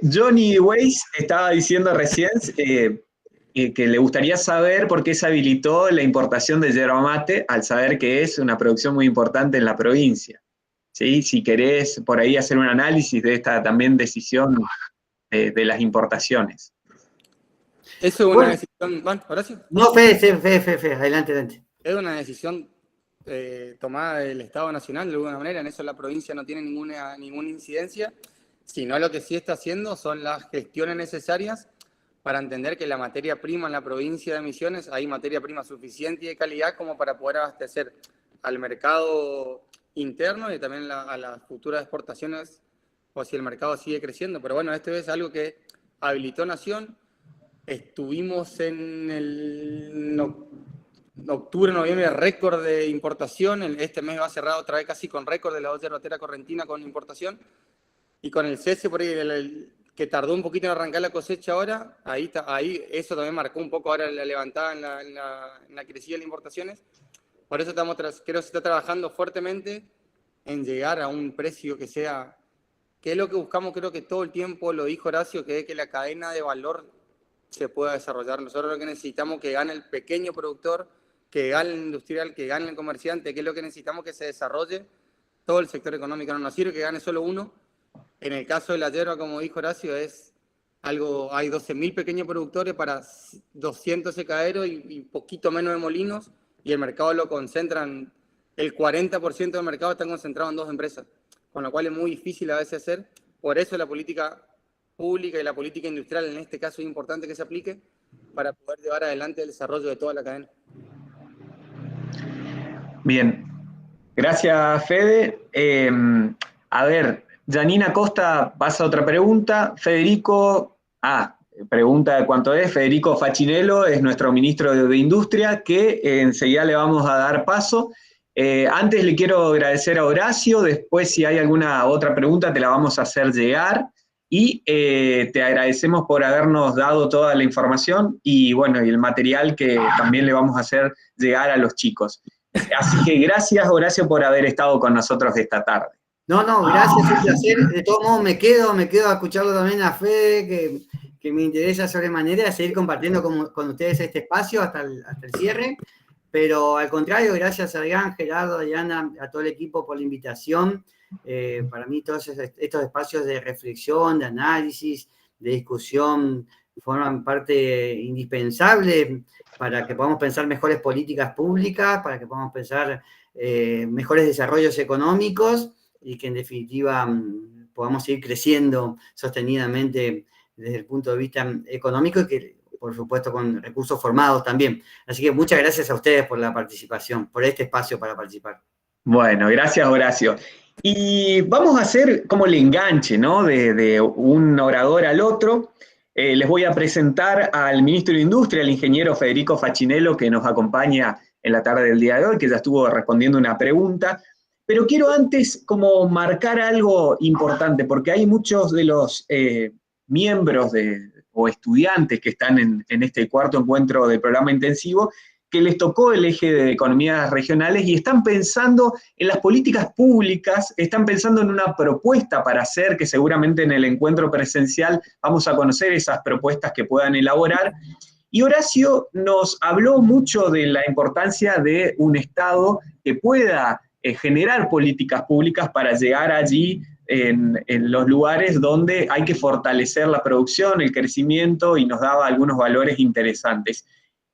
Johnny Weiss estaba diciendo recién que le gustaría saber por qué se habilitó la importación de yerba mate, al saber que es una producción muy importante en la provincia. ¿Sí? Si querés por ahí hacer un análisis de esta también decisión de las importaciones. Eso es una decisión, ¿bueno, Horacio? No, Fede, adelante. Es una decisión tomada del Estado Nacional de alguna manera, en eso la provincia no tiene ninguna incidencia, sino lo que sí está haciendo son las gestiones necesarias para entender que la materia prima en la provincia de Misiones, hay materia prima suficiente y de calidad como para poder abastecer al mercado interno y también a las futuras exportaciones, o si el mercado sigue creciendo. Pero bueno, esto es algo que habilitó Nación. Estuvimos en octubre, noviembre, récord de importación. Este mes va cerrado otra vez casi con récord de la olla rotera correntina con importación. Y con el cese por ahí, que tardó un poquito en arrancar la cosecha ahora, ahí eso también marcó un poco ahora la levantada en la crecida de las importaciones. Por eso creo que se está trabajando fuertemente en llegar a un precio que sea, que es lo que buscamos, creo que todo el tiempo, lo dijo Horacio, que es que la cadena de valor se pueda desarrollar. Nosotros lo que necesitamos que gane el pequeño productor, que gane el industrial, que gane el comerciante, que es lo que necesitamos que se desarrolle todo el sector económico. No nos sirve que gane solo uno. En el caso de la yerba, como dijo Horacio, hay 12.000 pequeños productores para 200 secaderos y poquito menos de molinos, y el mercado lo concentran, el 40% del mercado está concentrado en 2 empresas, con lo cual es muy difícil a veces hacer. Por eso la política pública y la política industrial en este caso es importante que se aplique para poder llevar adelante el desarrollo de toda la cadena. Bien, gracias Fede. A ver, Janina Costa pasa otra pregunta. Federico, pregunta de cuánto es. Federico Facinello es nuestro ministro de Industria, que enseguida le vamos a dar paso. Antes le quiero agradecer a Horacio, después si hay alguna otra pregunta te la vamos a hacer llegar, y te agradecemos por habernos dado toda la información y bueno, y el material que también le vamos a hacer llegar a los chicos. Así que gracias Horacio por haber estado con nosotros esta tarde. No, gracias, es un placer. De todos modos me quedo a escucharlo también a Fede, que me interesa sobremanera seguir compartiendo con ustedes este espacio hasta el cierre. Pero al contrario, gracias a Adrián, Gerardo, Diana, a todo el equipo por la invitación. Para mí todos estos espacios de reflexión, de análisis, de discusión, forman parte indispensable para que podamos pensar mejores políticas públicas, para que podamos pensar mejores desarrollos económicos y que en definitiva podamos seguir creciendo sostenidamente desde el punto de vista económico y que, por supuesto, con recursos formados también. Así que muchas gracias a ustedes por la participación, por este espacio para participar. Bueno, gracias Horacio. Y vamos a hacer como el enganche, ¿no? De un orador al otro. Les voy a presentar al ministro de Industria, el ingeniero Federico Facinello, que nos acompaña en la tarde del día de hoy, que ya estuvo respondiendo una pregunta. Pero quiero antes como marcar algo importante, porque hay muchos de los miembros o estudiantes que están en este cuarto encuentro del programa intensivo que les tocó el eje de economías regionales y están pensando en las políticas públicas, están pensando en una propuesta para hacer, que seguramente en el encuentro presencial vamos a conocer esas propuestas que puedan elaborar. Y Horacio nos habló mucho de la importancia de un Estado que pueda generar políticas públicas para llegar allí en los lugares donde hay que fortalecer la producción, el crecimiento, y nos daba algunos valores interesantes.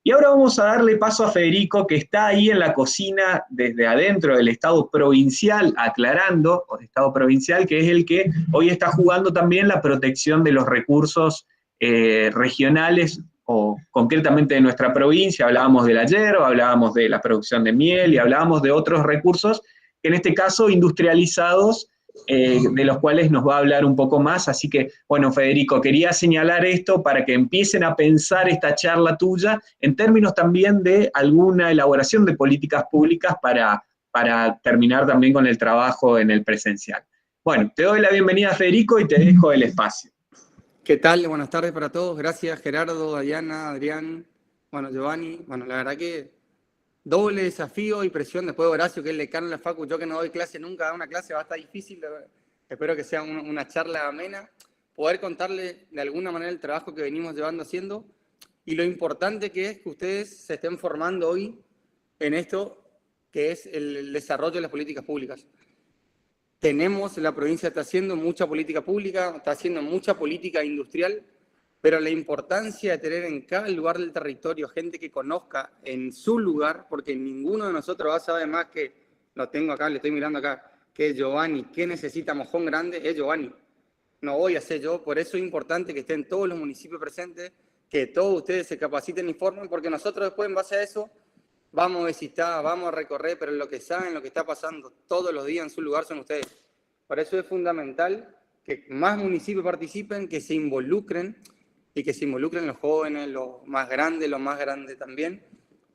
Y ahora vamos a darle paso a Federico, que está ahí en la cocina desde adentro del Estado provincial, aclarando, Estado provincial, que es el que hoy está jugando también la protección de los recursos regionales, o concretamente de nuestra provincia. Hablábamos de la yerba, hablábamos de la producción de miel y hablábamos de otros recursos, que en este caso industrializados, de los cuales nos va a hablar un poco más. Así que, bueno, Federico, quería señalar esto para que empiecen a pensar esta charla tuya en términos también de alguna elaboración de políticas públicas para terminar también con el trabajo en el presencial. Bueno, te doy la bienvenida, Federico, y te dejo el espacio. ¿Qué tal? Buenas tardes para todos. Gracias, Gerardo, Diana, Adrián, bueno, Giovanni. Bueno, la verdad que doble desafío y presión después de Horacio, que es el decano en la facu. Yo que no doy clase nunca, dar una clase va a estar difícil. Espero que sea una charla amena, poder contarle de alguna manera el trabajo que venimos haciendo y lo importante que es que ustedes se estén formando hoy en esto que es el desarrollo de las políticas públicas. La provincia está haciendo mucha política pública, está haciendo mucha política industrial, pero la importancia de tener en cada lugar del territorio gente que conozca en su lugar, porque ninguno de nosotros va a saber más que, lo tengo acá, le estoy mirando acá, que es Giovanni, ¿qué necesita Mojón Grande? Es Giovanni. No voy a ser yo, por eso es importante que estén todos los municipios presentes, que todos ustedes se capaciten y formen, porque nosotros después en base a eso vamos a visitar, vamos a recorrer, pero lo que saben, lo que está pasando todos los días en su lugar son ustedes. Por eso es fundamental que más municipios participen, que se involucren y que se involucren los jóvenes, los más grandes también,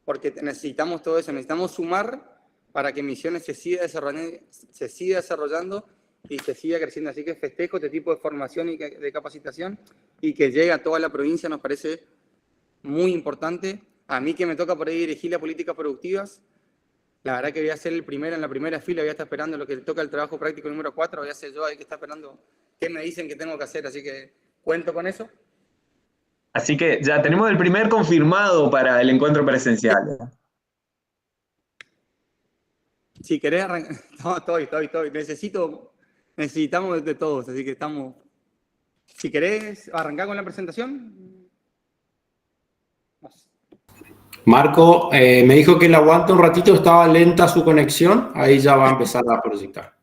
porque necesitamos todo eso, necesitamos sumar para que Misiones se siga desarrollando y se siga creciendo. Así que festejo este tipo de formación y de capacitación y que llegue a toda la provincia nos parece muy importante. A mí que me toca por ahí dirigir las políticas productivas, la verdad que voy a ser el primero en la primera fila, voy a estar esperando lo que le toca el trabajo práctico número 4, voy a ser yo ahí que está esperando qué me dicen que tengo que hacer, así que cuento con eso. Así que ya tenemos el primer confirmado para el encuentro presencial. Si querés arrancar, no, estoy. Necesitamos de todos, así que estamos. Si querés arrancar con la presentación. Marco me dijo que le aguanta un ratito, estaba lenta su conexión, ahí ya va a empezar a proyectar.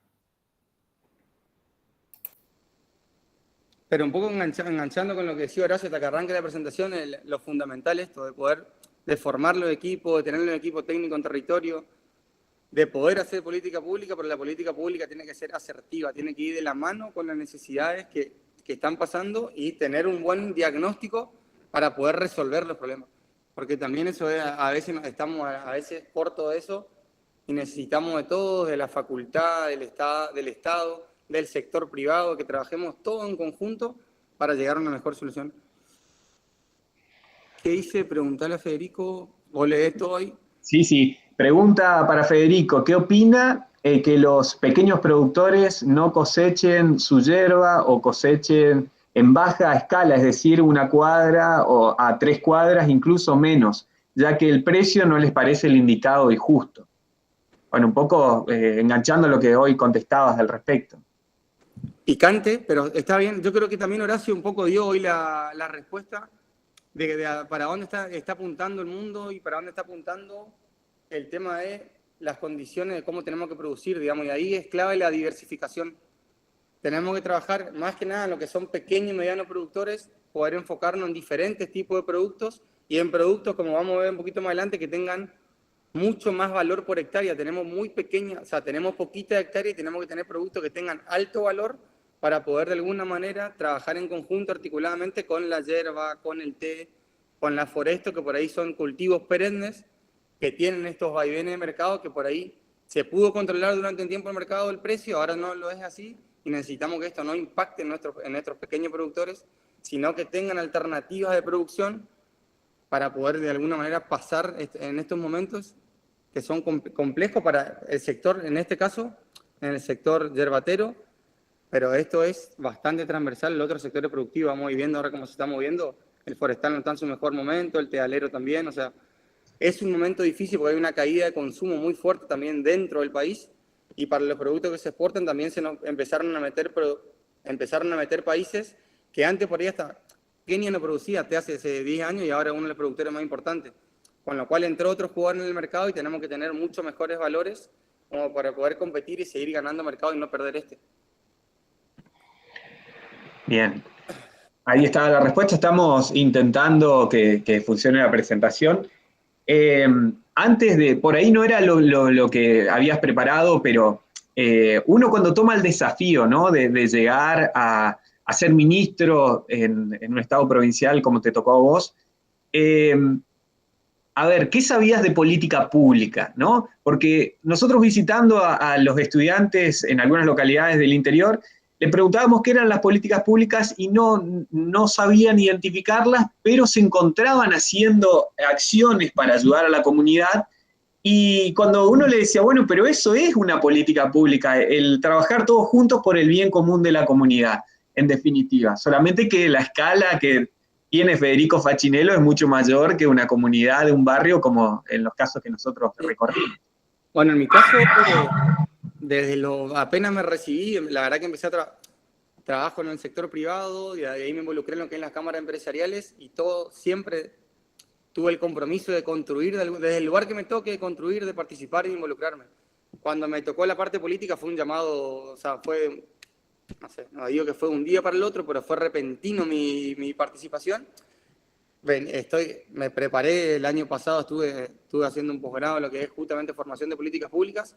Pero un poco enganchando con lo que decía Horacio hasta que arranque la presentación, lo fundamental esto, de formar los equipos, de tener un equipo técnico en territorio, de poder hacer política pública, pero la política pública tiene que ser asertiva, tiene que ir de la mano con las necesidades que están pasando y tener un buen diagnóstico para poder resolver los problemas. Porque también eso es, a veces estamos cortos de eso y necesitamos de todos, de la facultad, del Estado, del sector privado, que trabajemos todos en conjunto para llegar a una mejor solución. ¿Qué hice? Preguntarle a Federico, ¿o lees todo ahí? Sí. Pregunta para Federico, ¿qué opina que los pequeños productores no cosechen su yerba o cosechen en baja escala, es decir, 1 cuadra o a 3 cuadras, incluso menos, ya que el precio no les parece el indicado y justo? Bueno, un poco enganchando lo que hoy contestabas al respecto. Picante, pero está bien. Yo creo que también Horacio un poco dio hoy la respuesta de para dónde está apuntando el mundo y para dónde está apuntando el tema de las condiciones de cómo tenemos que producir, digamos, y ahí es clave la diversificación. Tenemos que trabajar más que nada en lo que son pequeños y medianos productores, poder enfocarnos en diferentes tipos de productos y en productos, como vamos a ver un poquito más adelante, que tengan mucho más valor por hectárea. Tenemos tenemos poquita hectárea y tenemos que tener productos que tengan alto valor para poder de alguna manera trabajar en conjunto articuladamente con la yerba, con el té, con la foresta, que por ahí son cultivos perennes que tienen estos vaivenes de mercado, que por ahí se pudo controlar durante un tiempo el mercado del precio, ahora no lo es así, y necesitamos que esto no impacte en nuestros pequeños productores, sino que tengan alternativas de producción para poder de alguna manera pasar en estos momentos que son complejos para el sector, en este caso, en el sector yerbatero, pero esto es bastante transversal. El otro sector productivo, vamos viendo ahora cómo se está moviendo, el forestal no está en su mejor momento, el tealero también, o sea, es un momento difícil porque hay una caída de consumo muy fuerte también dentro del país, y para los productos que se exportan también empezaron a meter países que antes por ahí hasta Kenia no producía hace 10 años y ahora es uno de los productores más importantes. Con lo cual entró otro jugador en el mercado y tenemos que tener muchos mejores valores como para poder competir y seguir ganando mercado y no perder este. Bien. Ahí está la respuesta. Estamos intentando que funcione la presentación. Antes de, por ahí no era lo que habías preparado, pero uno cuando toma el desafío, ¿no? de llegar a ser ministro en un estado provincial como te tocó a vos, a ver, ¿qué sabías de política pública, no? Porque nosotros visitando a los estudiantes en algunas localidades del interior, le preguntábamos qué eran las políticas públicas y no sabían identificarlas, pero se encontraban haciendo acciones para ayudar a la comunidad. Y cuando uno le decía, bueno, pero eso es una política pública, el trabajar todos juntos por el bien común de la comunidad, en definitiva. Solamente que la escala que tiene Federico Facinello es mucho mayor que una comunidad de un barrio como en los casos que nosotros recorrimos. Bueno, en mi caso, desde apenas me recibí, la verdad que empecé a trabajo en el sector privado y de ahí me involucré en lo que es las cámaras empresariales y todo, siempre tuve el compromiso de construir, desde el lugar que me toque, de construir, de participar y involucrarme. Cuando me tocó la parte política fue un llamado, o sea, fue, no sé, no digo que fue un día para el otro, pero fue repentino mi participación. Me preparé el año pasado, estuve haciendo un posgrado en lo que es justamente formación de políticas públicas.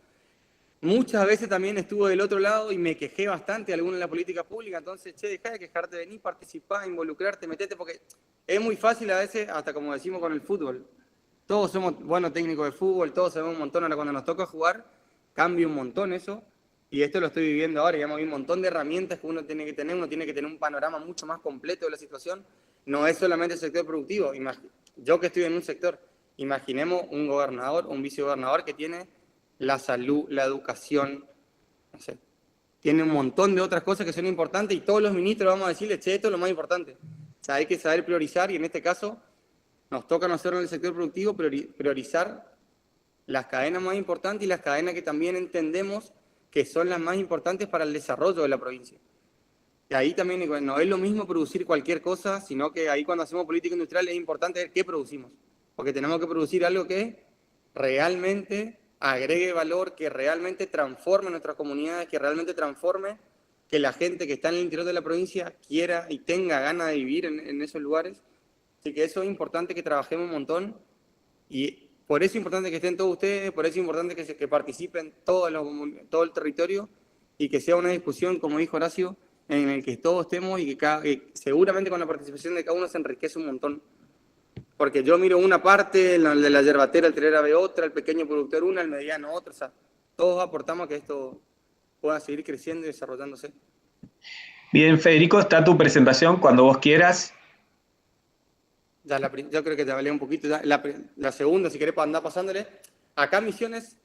Muchas veces también estuve del otro lado y me quejé bastante de alguna de las políticas públicas, entonces, deja de quejarte, vení, participá, involucrarte, metete, porque es muy fácil a veces, hasta como decimos con el fútbol. Todos somos buenos técnicos de fútbol, todos sabemos un montón, ahora cuando nos toca jugar, cambia un montón eso, y esto lo estoy viviendo ahora, digamos, hay un montón de herramientas que uno tiene que tener un panorama mucho más completo de la situación, no es solamente el sector productivo, yo que estoy en un sector, imaginemos un gobernador, un vicegobernador que tiene la salud, la educación, no sé, tiene un montón de otras cosas que son importantes y todos los ministros vamos a decirle, esto es lo más importante. O sea, hay que saber priorizar y en este caso nos toca nosotros en el sector productivo priorizar las cadenas más importantes y las cadenas que también entendemos que son las más importantes para el desarrollo de la provincia. Y ahí también no es lo mismo producir cualquier cosa, sino que ahí cuando hacemos política industrial es importante ver qué producimos, porque tenemos que producir algo que realmente agregue valor, que realmente transforme nuestras comunidades, que realmente transforme que la gente que está en el interior de la provincia quiera y tenga ganas de vivir en esos lugares. Así que eso es importante que trabajemos un montón y por eso es importante que estén todos ustedes, por eso es importante que participen todo el territorio y que sea una discusión, como dijo Horacio, en el que todos estemos y que seguramente con la participación de cada uno se enriquece un montón. Porque yo miro una parte, el de la yerbatera, el telera ve otra, el pequeño productor una, el mediano otra, o sea, todos aportamos a que esto pueda seguir creciendo y desarrollándose. Bien, Federico, está tu presentación cuando vos quieras. Ya yo creo que te hablé un poquito, ya, la segunda, si querés andar pasándole. Acá en Misiones,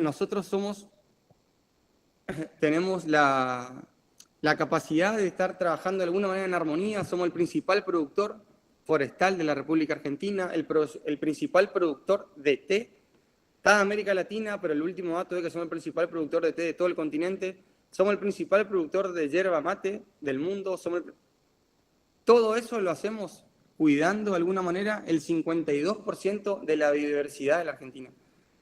nosotros tenemos la capacidad de estar trabajando de alguna manera en armonía, somos el principal productor forestal de la República Argentina, el principal productor de té, toda América Latina, pero el último dato es que somos el principal productor de té de todo el continente, somos el principal productor de yerba mate del mundo, todo eso lo hacemos cuidando de alguna manera el 52% de la biodiversidad de la Argentina.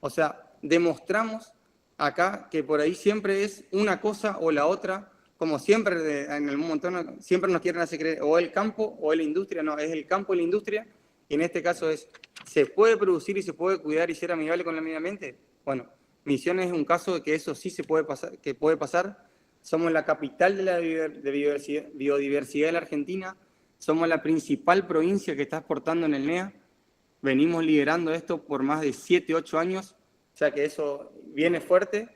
O sea, demostramos acá que por ahí siempre es una cosa o la otra, como siempre en el montón, siempre nos quieren hacer creer o el campo o la industria, no, es el campo y la industria, y en este caso ¿se puede producir y se puede cuidar y ser amigable con el medio ambiente? Bueno, Misiones es un caso de que eso sí puede pasar, somos la capital de la biodiversidad de la Argentina, somos la principal provincia que está exportando en el NEA, venimos liderando esto por más de 7, 8 años, o sea que eso viene fuerte,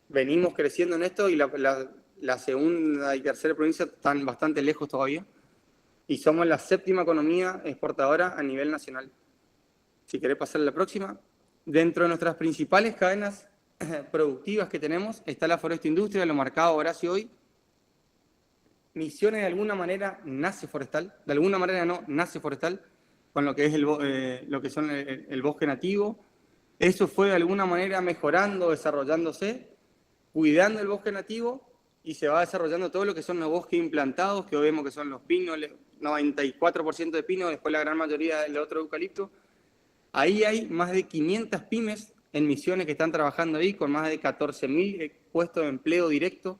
venimos creciendo en esto y la segunda y tercera provincia están bastante lejos todavía. y somos la 7ª economía exportadora a nivel nacional. Si querés pasar a la próxima. Dentro de nuestras principales cadenas productivas que tenemos está la forestoindustria, lo marcaba Horacio hoy. Misiones de alguna manera nace forestal, de alguna manera no, nace forestal, con lo que es lo que son el bosque nativo. Eso fue de alguna manera mejorando, desarrollándose, cuidando el bosque nativo, y se va desarrollando todo lo que son los bosques implantados, que hoy vemos que son los pinos, 94% de pinos, después la gran mayoría del otro eucalipto. Ahí hay más de 500 pymes en Misiones que están trabajando ahí, con más de 14.000 puestos de empleo directo.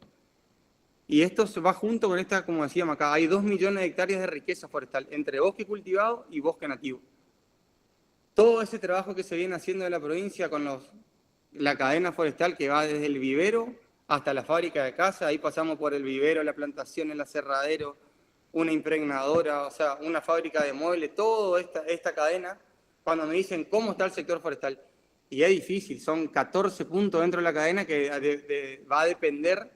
Y esto se va junto con esta, como decíamos acá, hay 2 millones de hectáreas de riqueza forestal, entre bosque cultivado y bosque nativo. Todo ese trabajo que se viene haciendo en la provincia con la cadena forestal que va desde el vivero hasta la fábrica de casa, ahí pasamos por el vivero, la plantación, el aserradero, una impregnadora, o sea, una fábrica de muebles, toda esta cadena, cuando me dicen cómo está el sector forestal. Y es difícil, son 14 puntos dentro de la cadena que va a depender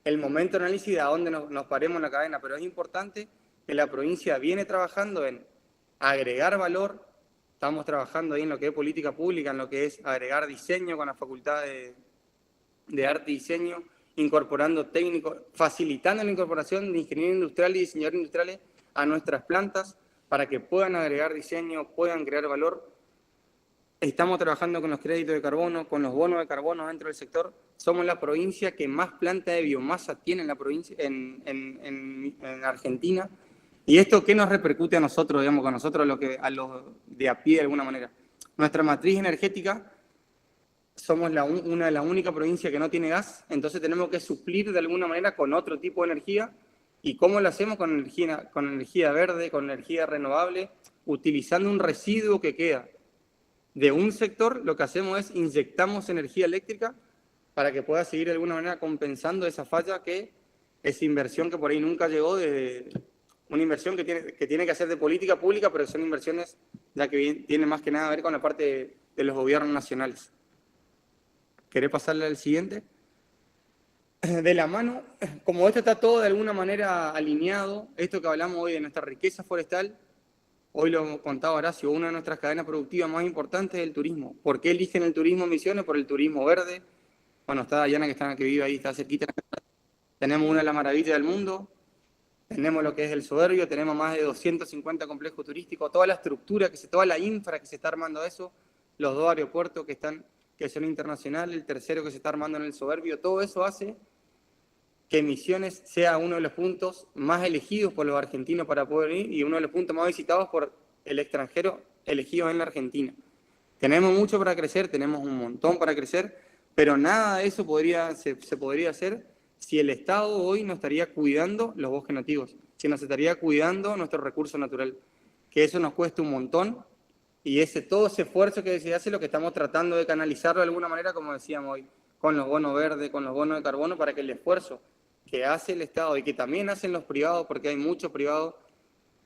el momento de análisis de a dónde nos paremos en la cadena, pero es importante que la provincia viene trabajando en agregar valor. Estamos trabajando ahí en lo que es política pública, en lo que es agregar diseño con la Facultad de Arte y Diseño, incorporando técnicos, facilitando la incorporación de ingenieros industriales y diseñadores industriales a nuestras plantas para que puedan agregar diseño, puedan crear valor. Estamos trabajando con los créditos de carbono, con los bonos de carbono dentro del sector. Somos la provincia que más planta de biomasa tiene en la provincia, en Argentina. ¿Y esto qué nos repercute a nosotros, digamos, con nosotros, a los de a pie de alguna manera? Nuestra matriz energética, somos una de las únicas provincias que no tiene gas, entonces tenemos que suplir de alguna manera con otro tipo de energía. ¿Y cómo lo hacemos? Con energía verde, con energía renovable, utilizando un residuo que queda de un sector. Lo que hacemos es inyectamos energía eléctrica para que pueda seguir de alguna manera compensando esa falla, que esa inversión que por ahí nunca llegó, de una inversión que tiene que hacer de política pública, pero son inversiones ya que tienen más que nada a ver con la parte de los gobiernos nacionales. ¿Querés pasarle al siguiente? De la mano, como esto está todo de alguna manera alineado, esto que hablamos hoy de nuestra riqueza forestal, hoy lo contaba Horacio, una de nuestras cadenas productivas más importantes es el turismo. ¿Por qué eligen el turismo en Misiones? Por el turismo verde. Bueno, está Dayana que vive ahí, está cerquita. Tenemos una de las maravillas del mundo, tenemos lo que es el Soberbio, tenemos más de 250 complejos turísticos, toda la estructura, toda la infra que se está armando de eso, los 2 aeropuertos que son internacionales, el tercero que se está armando en el Soberbio, todo eso hace que Misiones sea uno de los puntos más elegidos por los argentinos para poder ir y uno de los puntos más visitados por el extranjero elegidos en la Argentina. Tenemos mucho para crecer, tenemos un montón para crecer, pero nada de eso se podría hacer si el Estado hoy no estaría cuidando los bosques nativos, si no se estaría cuidando nuestro recurso natural, que eso nos cuesta un montón, y todo ese esfuerzo que se hace lo que estamos tratando de canalizarlo de alguna manera, como decíamos hoy, con los bonos verdes, con los bonos de carbono, para que el esfuerzo que hace el Estado y que también hacen los privados, porque hay muchos privados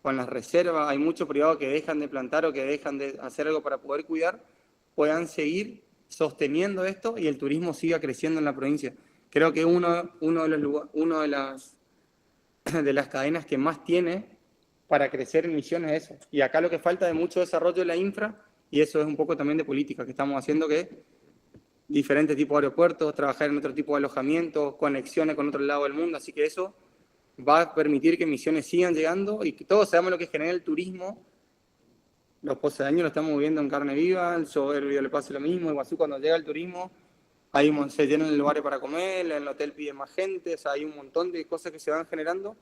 con las reservas, hay muchos privados que dejan de plantar o que dejan de hacer algo para poder cuidar, puedan seguir sosteniendo esto y el turismo siga creciendo en la provincia. Creo que uno de las cadenas que más tiene para crecer en Misiones es eso. Y acá lo que falta es mucho desarrollo de la infra, y eso es un poco también de política que estamos haciendo, que diferentes tipos de aeropuertos, trabajar en otro tipo de alojamientos, conexiones con otro lado del mundo, así que eso va a permitir que Misiones sigan llegando y que todos sabemos lo que genera el turismo. Los posedaños lo estamos viendo en carne viva, el Soberbio le pasa lo mismo, Iguazú cuando llega el turismo, se llenan lugares para comer, en el hotel pide más gente, o sea, hay un montón de cosas que se van generando,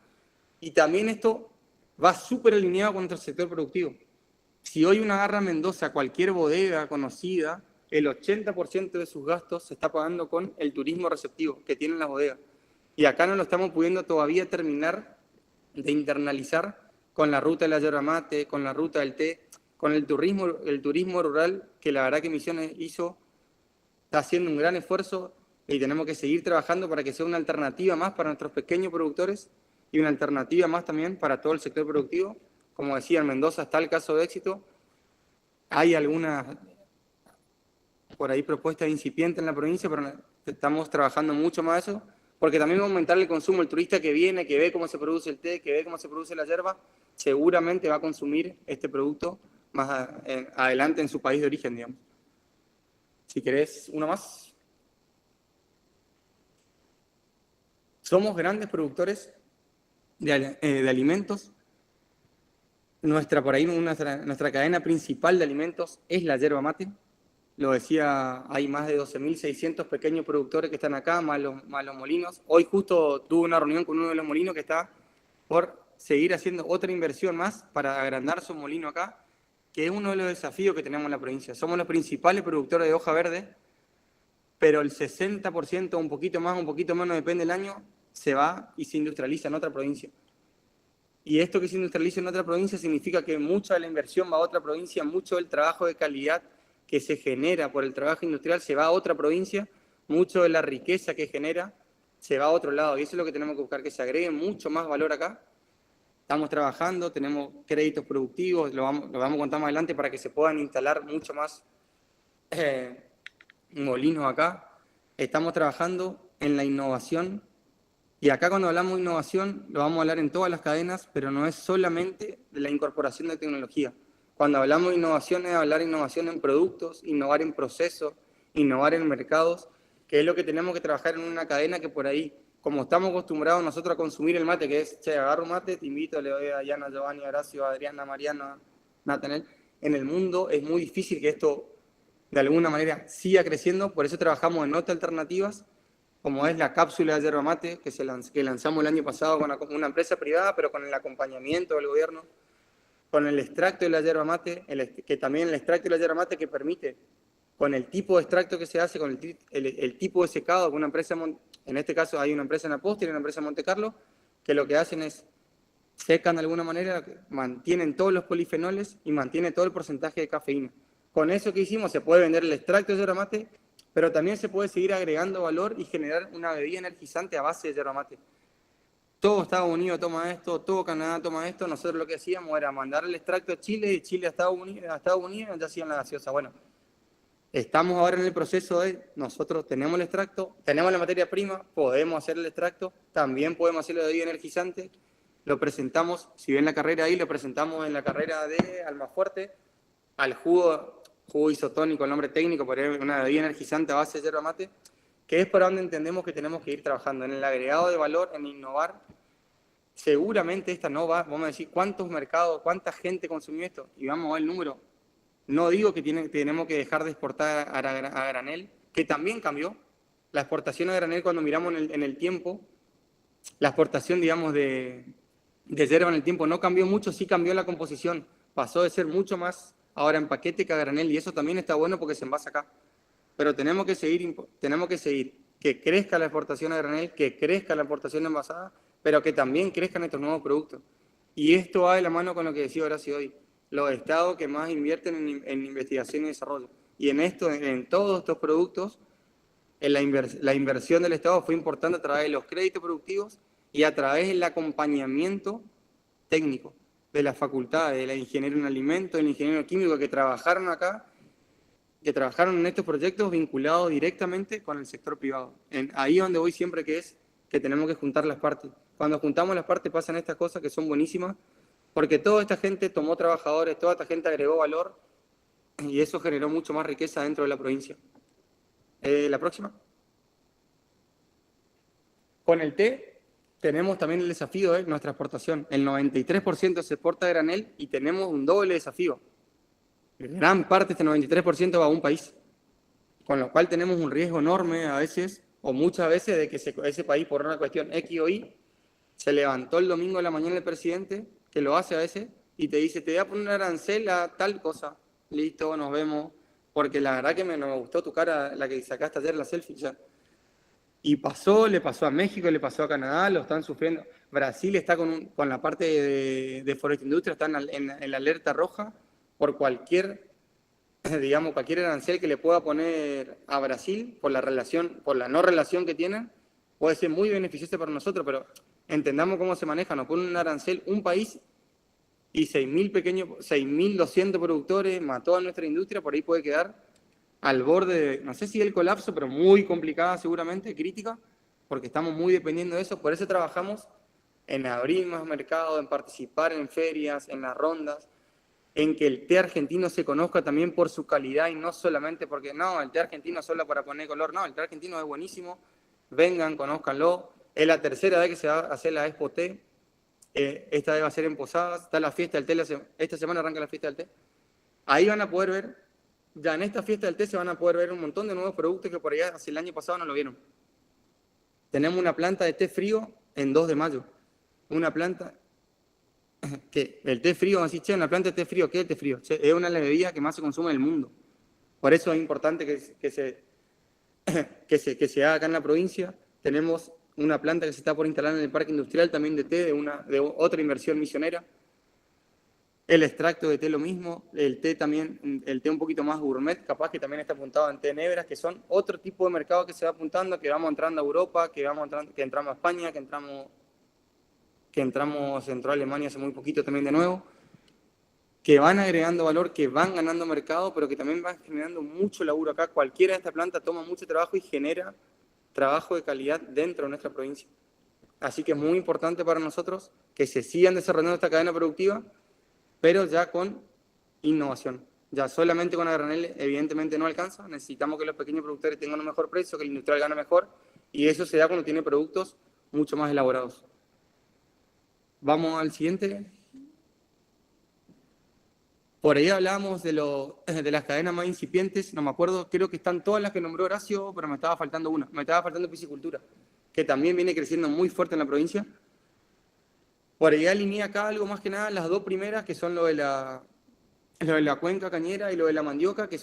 y también esto va súper alineado con nuestro sector productivo. Si hoy uno agarra Mendoza, cualquier bodega conocida, el 80% de sus gastos se está pagando con el turismo receptivo que tienen las bodegas. Y acá no lo estamos pudiendo todavía terminar de internalizar con la ruta de la yerba mate, con la ruta del té, con el turismo rural, que la verdad que Misiones está haciendo un gran esfuerzo y tenemos que seguir trabajando para que sea una alternativa más para nuestros pequeños productores y una alternativa más también para todo el sector productivo. Como decía, en Mendoza está el caso de éxito. Hay algunas por ahí propuestas incipientes en la provincia, pero estamos trabajando mucho más eso, porque también va a aumentar el consumo. El turista que viene, que ve cómo se produce el té, que ve cómo se produce la yerba, seguramente va a consumir este producto más adelante en su país de origen, digamos. Si querés uno más. Somos grandes productores de alimentos. Nuestra cadena principal de alimentos es la yerba mate. Lo decía, hay más de 12.600 pequeños productores que están acá, más los molinos. Hoy justo tuve una reunión con uno de los molinos que está por seguir haciendo otra inversión más para agrandar su molino acá, que es uno de los desafíos que tenemos en la provincia. Somos los principales productores de hoja verde, pero el 60%, un poquito más, un poquito menos, depende del año, se va y se industrializa en otra provincia. Y esto que se industrializa en otra provincia significa que mucha de la inversión va a otra provincia, mucho del trabajo de calidad que se genera por el trabajo industrial se va a otra provincia, mucho de la riqueza que genera se va a otro lado. Y eso es lo que tenemos que buscar, que se agregue mucho más valor acá. Estamos trabajando, tenemos créditos productivos, lo vamos a contar más adelante para que se puedan instalar mucho más molinos acá. Estamos trabajando en la innovación. Y acá cuando hablamos de innovación, lo vamos a hablar en todas las cadenas, pero no es solamente de la incorporación de tecnología. Cuando hablamos de innovación es hablar de innovación en productos, innovar en procesos, innovar en mercados, que es lo que tenemos que trabajar en una cadena que por ahí, como estamos acostumbrados nosotros a consumir el mate, que es, che, agarro mate, te invito, le doy a Yana, Giovanni, Horacio, Adriana, Mariana, Natanel. En el mundo es muy difícil que esto de alguna manera siga creciendo, por eso trabajamos en otras alternativas, como es la cápsula de yerba mate, que lanzamos el año pasado con una empresa privada, pero con el acompañamiento del gobierno, con el extracto de la yerba mate, que también el extracto de la yerba mate que permite, con el tipo de extracto que se hace, con el tipo de secado, con una empresa, en este caso hay una empresa en Apóstol y una empresa en Monte Carlo, que lo que hacen es secan de alguna manera, mantienen todos los polifenoles y mantienen todo el porcentaje de cafeína. Con eso que hicimos se puede vender el extracto de yerba mate, pero también se puede seguir agregando valor y generar una bebida energizante a base de yerba mate. Todo Estados Unidos toma esto, todo Canadá toma esto. Nosotros lo que hacíamos era mandar el extracto a Chile y Chile a Estados Unidos ya hacían la gaseosa. Bueno, estamos ahora en el proceso de, nosotros tenemos el extracto, tenemos la materia prima, podemos hacer el extracto, también podemos hacer la bebida energizante. Lo presentamos, si ven la carrera ahí, lo presentamos en la carrera de Almafuerte, al jugo isotónico, el nombre técnico, por una bebida energizante a base de yerba mate, que es para donde entendemos que tenemos que ir trabajando, en el agregado de valor, en innovar. Seguramente esta no va, vamos a decir, ¿cuántos mercados, cuánta gente consumió esto? Y vamos a ver el número. No digo que tenemos que dejar de exportar a granel, que también cambió. La exportación a granel, cuando miramos en el tiempo, la exportación, digamos, de yerba en el tiempo no cambió mucho, sí cambió la composición. Pasó de ser mucho más ahora en paquete que a granel, y eso también está bueno porque se envasa acá. Pero tenemos que seguir que crezca la exportación a granel, que crezca la exportación envasada, pero que también crezcan estos nuevos productos. Y esto va de la mano con lo que decía Horacio hoy, los estados que más invierten en investigación y desarrollo. Y en todos estos productos, la inversión del Estado fue importante a través de los créditos productivos y a través del acompañamiento técnico de las facultades, de la ingeniero en alimentos, del ingeniero químico que trabajaron acá, que trabajaron en estos proyectos vinculados directamente con el sector privado. Ahí donde voy siempre que tenemos que juntar las partes. Cuando juntamos las partes pasan estas cosas que son buenísimas, porque toda esta gente tomó trabajadores, toda esta gente agregó valor y eso generó mucho más riqueza dentro de la provincia. La próxima. Con el té tenemos también el desafío de nuestra exportación. El 93% se exporta a granel y tenemos un doble desafío. Gran parte de este 93% va a un país, con lo cual tenemos un riesgo enorme a veces, o muchas veces, de que ese país, por una cuestión X o Y, se levantó el domingo de la mañana el presidente, que lo hace a veces, y te dice, te voy a poner un arancel a tal cosa. Listo, nos vemos, porque la verdad que me gustó tu cara, la que sacaste ayer, la selfie, ya. Y le pasó a México, le pasó a Canadá, lo están sufriendo. Brasil está con la parte de Forest Industria, están en la alerta roja, por cualquier arancel que le pueda poner a Brasil, por la no relación que tienen, puede ser muy beneficioso para nosotros, pero entendamos cómo se maneja. Nos ponen un arancel, un país, y 6.200 productores, mató a nuestra industria, por ahí puede quedar al borde, no sé si el colapso, pero muy complicada seguramente, crítica, porque estamos muy dependiendo de eso. Por eso trabajamos en abrir más mercado, en participar en ferias, en las rondas, en que el té argentino se conozca también por su calidad y no solamente porque, no, el té argentino es solo para poner color, no, el té argentino es buenísimo, vengan, conózcanlo. Es la tercera vez que se va a hacer la Expo Té, esta vez va a ser en Posadas, está la fiesta del té, esta semana arranca la fiesta del té. Ahí van a poder ver, ya en esta fiesta del té se van a poder ver un montón de nuevos productos que por allá hace el año pasado no lo vieron. Tenemos una planta de té frío en 2 de mayo, una planta que el té frío, así, che, una planta de té frío, ¿qué es el té frío? Che, es una de las bebidas que más se consume en el mundo. Por eso es importante que se haga acá en la provincia. Tenemos una planta que se está por instalar en el parque industrial también de té, de otra inversión misionera. El extracto de té lo mismo, el té también, el té un poquito más gourmet, capaz que también está apuntado en té nebras, que son otro tipo de mercado que se va apuntando, que vamos entrando a Europa, que entramos a España, que entró a Alemania hace muy poquito también de nuevo, que van agregando valor, que van ganando mercado, pero que también van generando mucho laburo acá. Cualquiera de estas plantas toma mucho trabajo y genera trabajo de calidad dentro de nuestra provincia. Así que es muy importante para nosotros que se sigan desarrollando esta cadena productiva, pero ya con innovación. Ya solamente con a granel evidentemente no alcanza, necesitamos que los pequeños productores tengan un mejor precio, que el industrial gane mejor, y eso se da cuando tiene productos mucho más elaborados. Vamos al siguiente. Por ahí hablábamos de las cadenas más incipientes, no me acuerdo, creo que están todas las que nombró Horacio, pero me estaba faltando una, me estaba faltando piscicultura, que también viene creciendo muy fuerte en la provincia. Por ahí alineé acá algo más que nada, las 2 primeras, que son lo de la cuenca cañera y lo de la mandioca, que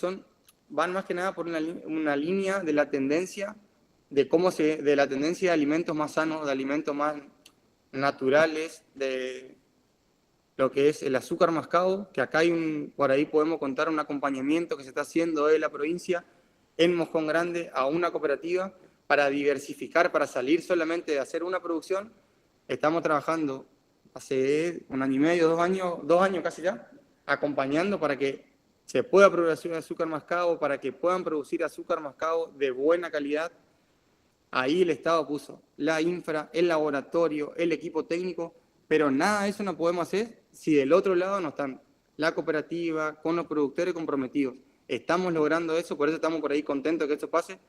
van más que nada por una línea de la tendencia, de la tendencia de alimentos más sanos, de alimentos más naturales, de lo que es el azúcar mascado, que acá por ahí podemos contar un acompañamiento que se está haciendo de la provincia en Moscón Grande a una cooperativa para diversificar, para salir solamente de hacer una producción. Estamos trabajando hace 1 año y medio, 2 años casi ya, acompañando para que se pueda producir azúcar mascado, para que puedan producir azúcar mascado de buena calidad. Ahí el Estado puso la infra, el laboratorio, el equipo técnico, pero nada de eso no podemos hacer si del otro lado no están la cooperativa, con los productores comprometidos. Estamos logrando eso, por eso estamos por ahí contentos que esto pase,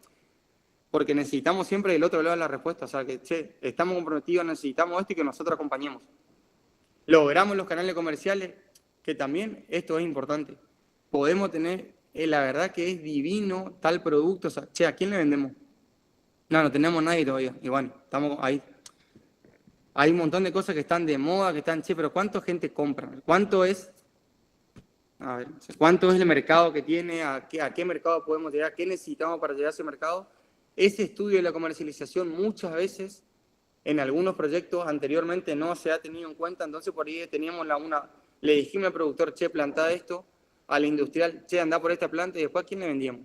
porque necesitamos siempre del otro lado la respuesta. O sea, que, che, estamos comprometidos, necesitamos esto y que nosotros acompañemos. Logramos los canales comerciales, que también esto es importante. Podemos tener, la verdad que es divino tal producto. O sea, che, ¿a quién le vendemos? No tenemos nadie todavía. Y bueno, estamos ahí. Hay un montón de cosas que están de moda, que están, che, pero ¿cuánta gente compra? ¿Cuánto es el mercado que tiene? ¿A qué mercado podemos llegar? ¿Qué necesitamos para llegar a ese mercado? Ese estudio de la comercialización muchas veces en algunos proyectos anteriormente no se ha tenido en cuenta, entonces por ahí teníamos le dijimos al productor, che, plantá esto, al industrial, che, andá por esta planta, y después ¿a quién le vendíamos?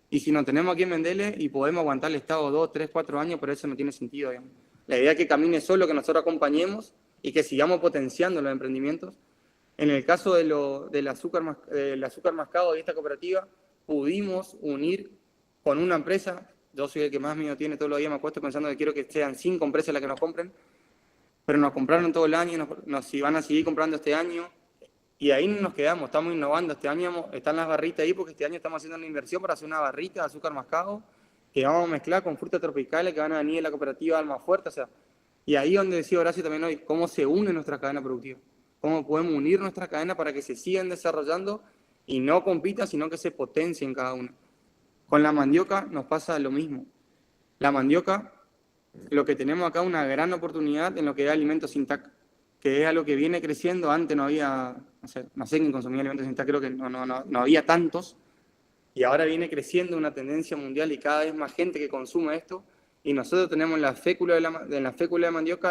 Y si no tenemos a quién venderle y podemos aguantar el Estado 2, 3, 4 años, pero eso no tiene sentido, digamos. La idea es que camine solo, que nosotros acompañemos y que sigamos potenciando los emprendimientos. En el caso del azúcar mascado de esta cooperativa, pudimos unir con una empresa. Yo soy el que más miedo tiene, todos los días me acuesto pensando que quiero que sean 5 empresas las que nos compren, pero nos compraron todo el año, nos van a seguir comprando este año, y ahí nos quedamos, estamos innovando. Este año están las barritas ahí, porque este año estamos haciendo una inversión para hacer una barrita de azúcar mascado, que vamos a mezclar con frutas tropicales que van a venir de la cooperativa Almafuerte. O sea, y ahí donde decía Horacio también hoy, cómo se une nuestra cadena productiva, cómo podemos unir nuestra cadena para que se sigan desarrollando y no compitan, sino que se potencien cada una. Con la mandioca nos pasa lo mismo. La mandioca, lo que tenemos acá, una gran oportunidad en lo que es alimentos sin TAC, que es algo que viene creciendo. Antes no había, no sé quién consumía alimentos sin TAC, creo que no había tantos, y ahora viene creciendo una tendencia mundial y cada vez más gente que consume esto, y nosotros tenemos en la fécula de mandioca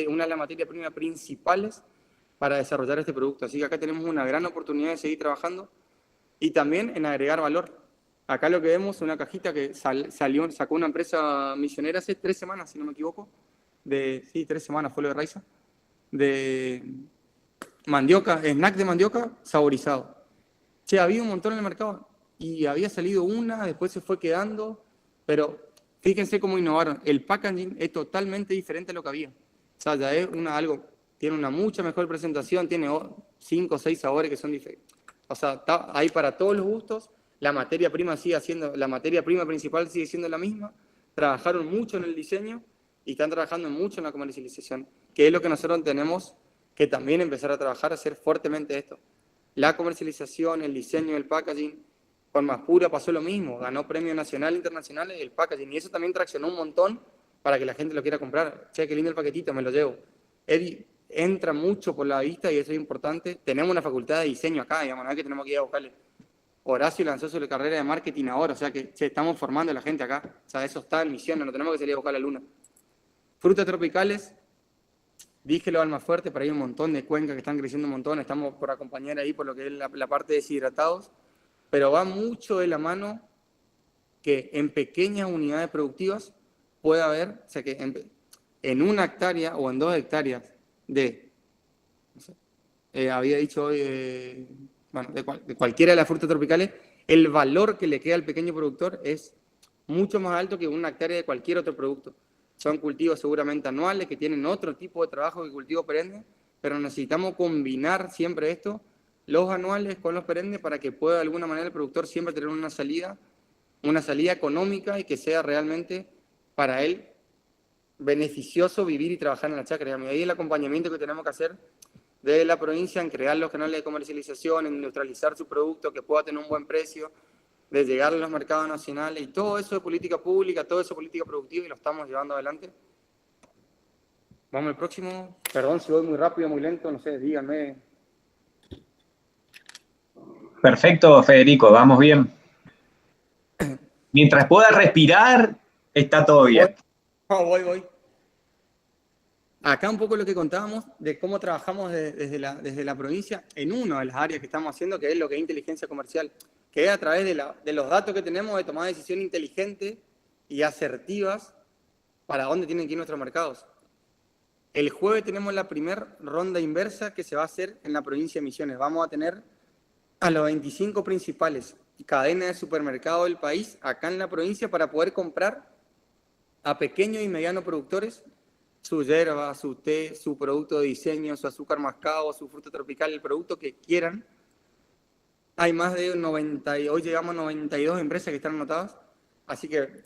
una de las materias primas principales para desarrollar este producto. Así que acá tenemos una gran oportunidad de seguir trabajando y también en agregar valor. Acá lo que vemos es una cajita que sacó una empresa misionera hace 3 semanas, si no me equivoco. 3 semanas fue lo de Raiza. De mandioca, snack de mandioca saborizado. Che, había un montón en el mercado y había salido una, después se fue quedando, pero fíjense cómo innovaron. El packaging es totalmente diferente a lo que había. sea, ya es tiene una mucha mejor presentación, tiene 5 o 6 sabores que son diferentes. O sea, hay para todos los gustos, la materia prima principal sigue siendo la misma, trabajaron mucho en el diseño y están trabajando mucho en la comercialización, que es lo que nosotros tenemos que también empezar a trabajar, a hacer fuertemente esto. La comercialización, el diseño, el packaging. Con Maspura pasó lo mismo, ganó premios nacional e internacionales el packaging, y eso también traccionó un montón para que la gente lo quiera comprar. Che, qué lindo el paquetito, me lo llevo. Entra mucho por la vista y eso es importante. Tenemos una facultad de diseño acá, digamos, no es que tenemos que ir a buscarle. Horacio lanzó su carrera de marketing ahora, o sea que estamos formando a la gente acá. O sea, eso está en misión, no tenemos que salir a buscar la luna. Frutas tropicales, dije lo Almafuerte, pero hay un montón de cuencas que están creciendo un montón, estamos por acompañar ahí por lo que es la parte de deshidratados, pero va mucho de la mano que en pequeñas unidades productivas puede haber, o sea que en 1 hectárea o en 2 hectáreas no sé, había dicho hoy, bueno, de cualquiera de las frutas tropicales, el valor que le queda al pequeño productor es mucho más alto que 1 hectárea de cualquier otro producto. Son cultivos seguramente anuales que tienen otro tipo de trabajo que cultivo perenne, pero necesitamos combinar siempre esto, los anuales con los perennes, para que pueda de alguna manera el productor siempre tener una salida económica y que sea realmente para él beneficioso vivir y trabajar en la chacra. Y ahí el acompañamiento que tenemos que hacer desde la provincia en crear los canales de comercialización, en industrializar su producto, que pueda tener un buen precio, de llegar a los mercados nacionales, y todo eso de política pública, todo eso de política productiva, y lo estamos llevando adelante. Vamos al próximo. Perdón si voy muy rápido, muy lento, no sé, díganme. Perfecto, Federico, vamos bien. Mientras pueda respirar, está todo bien. Voy. Acá un poco lo que contábamos de cómo trabajamos desde la provincia en una de las áreas que estamos haciendo, que es lo que es inteligencia comercial, que es a través de los datos que tenemos de tomar decisiones inteligentes y asertivas para dónde tienen que ir nuestros mercados. El jueves tenemos la primera ronda inversa que se va a hacer en la provincia de Misiones. Vamos a tener a los 25 principales cadenas de supermercados del país acá en la provincia para poder comprar a pequeños y medianos productores su yerba, su té, su producto de diseño, su azúcar mascabo, su fruta tropical, el producto que quieran. Hay más de 90, hoy llegamos a 92 empresas que están anotadas, así que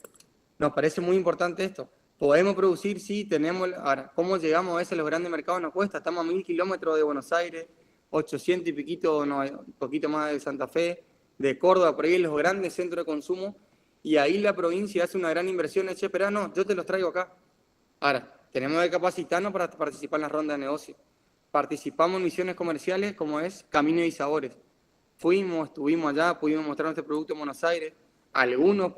nos parece muy importante esto. Podemos producir, sí, tenemos. Ahora, ¿cómo llegamos a veces a los grandes mercados? Nos cuesta, estamos a 1000 kilómetros de Buenos Aires, 800 y piquito, no, un poquito más de Santa Fe, de Córdoba, por ahí en los grandes centros de consumo, y ahí la provincia hace una gran inversión, pero no, yo te los traigo acá. Ahora, tenemos que capacitarnos para participar en las rondas de negocio. Participamos en misiones comerciales como es Camino y Sabores. Estuvimos allá, pudimos mostrar nuestro producto en Buenos Aires. Algunos,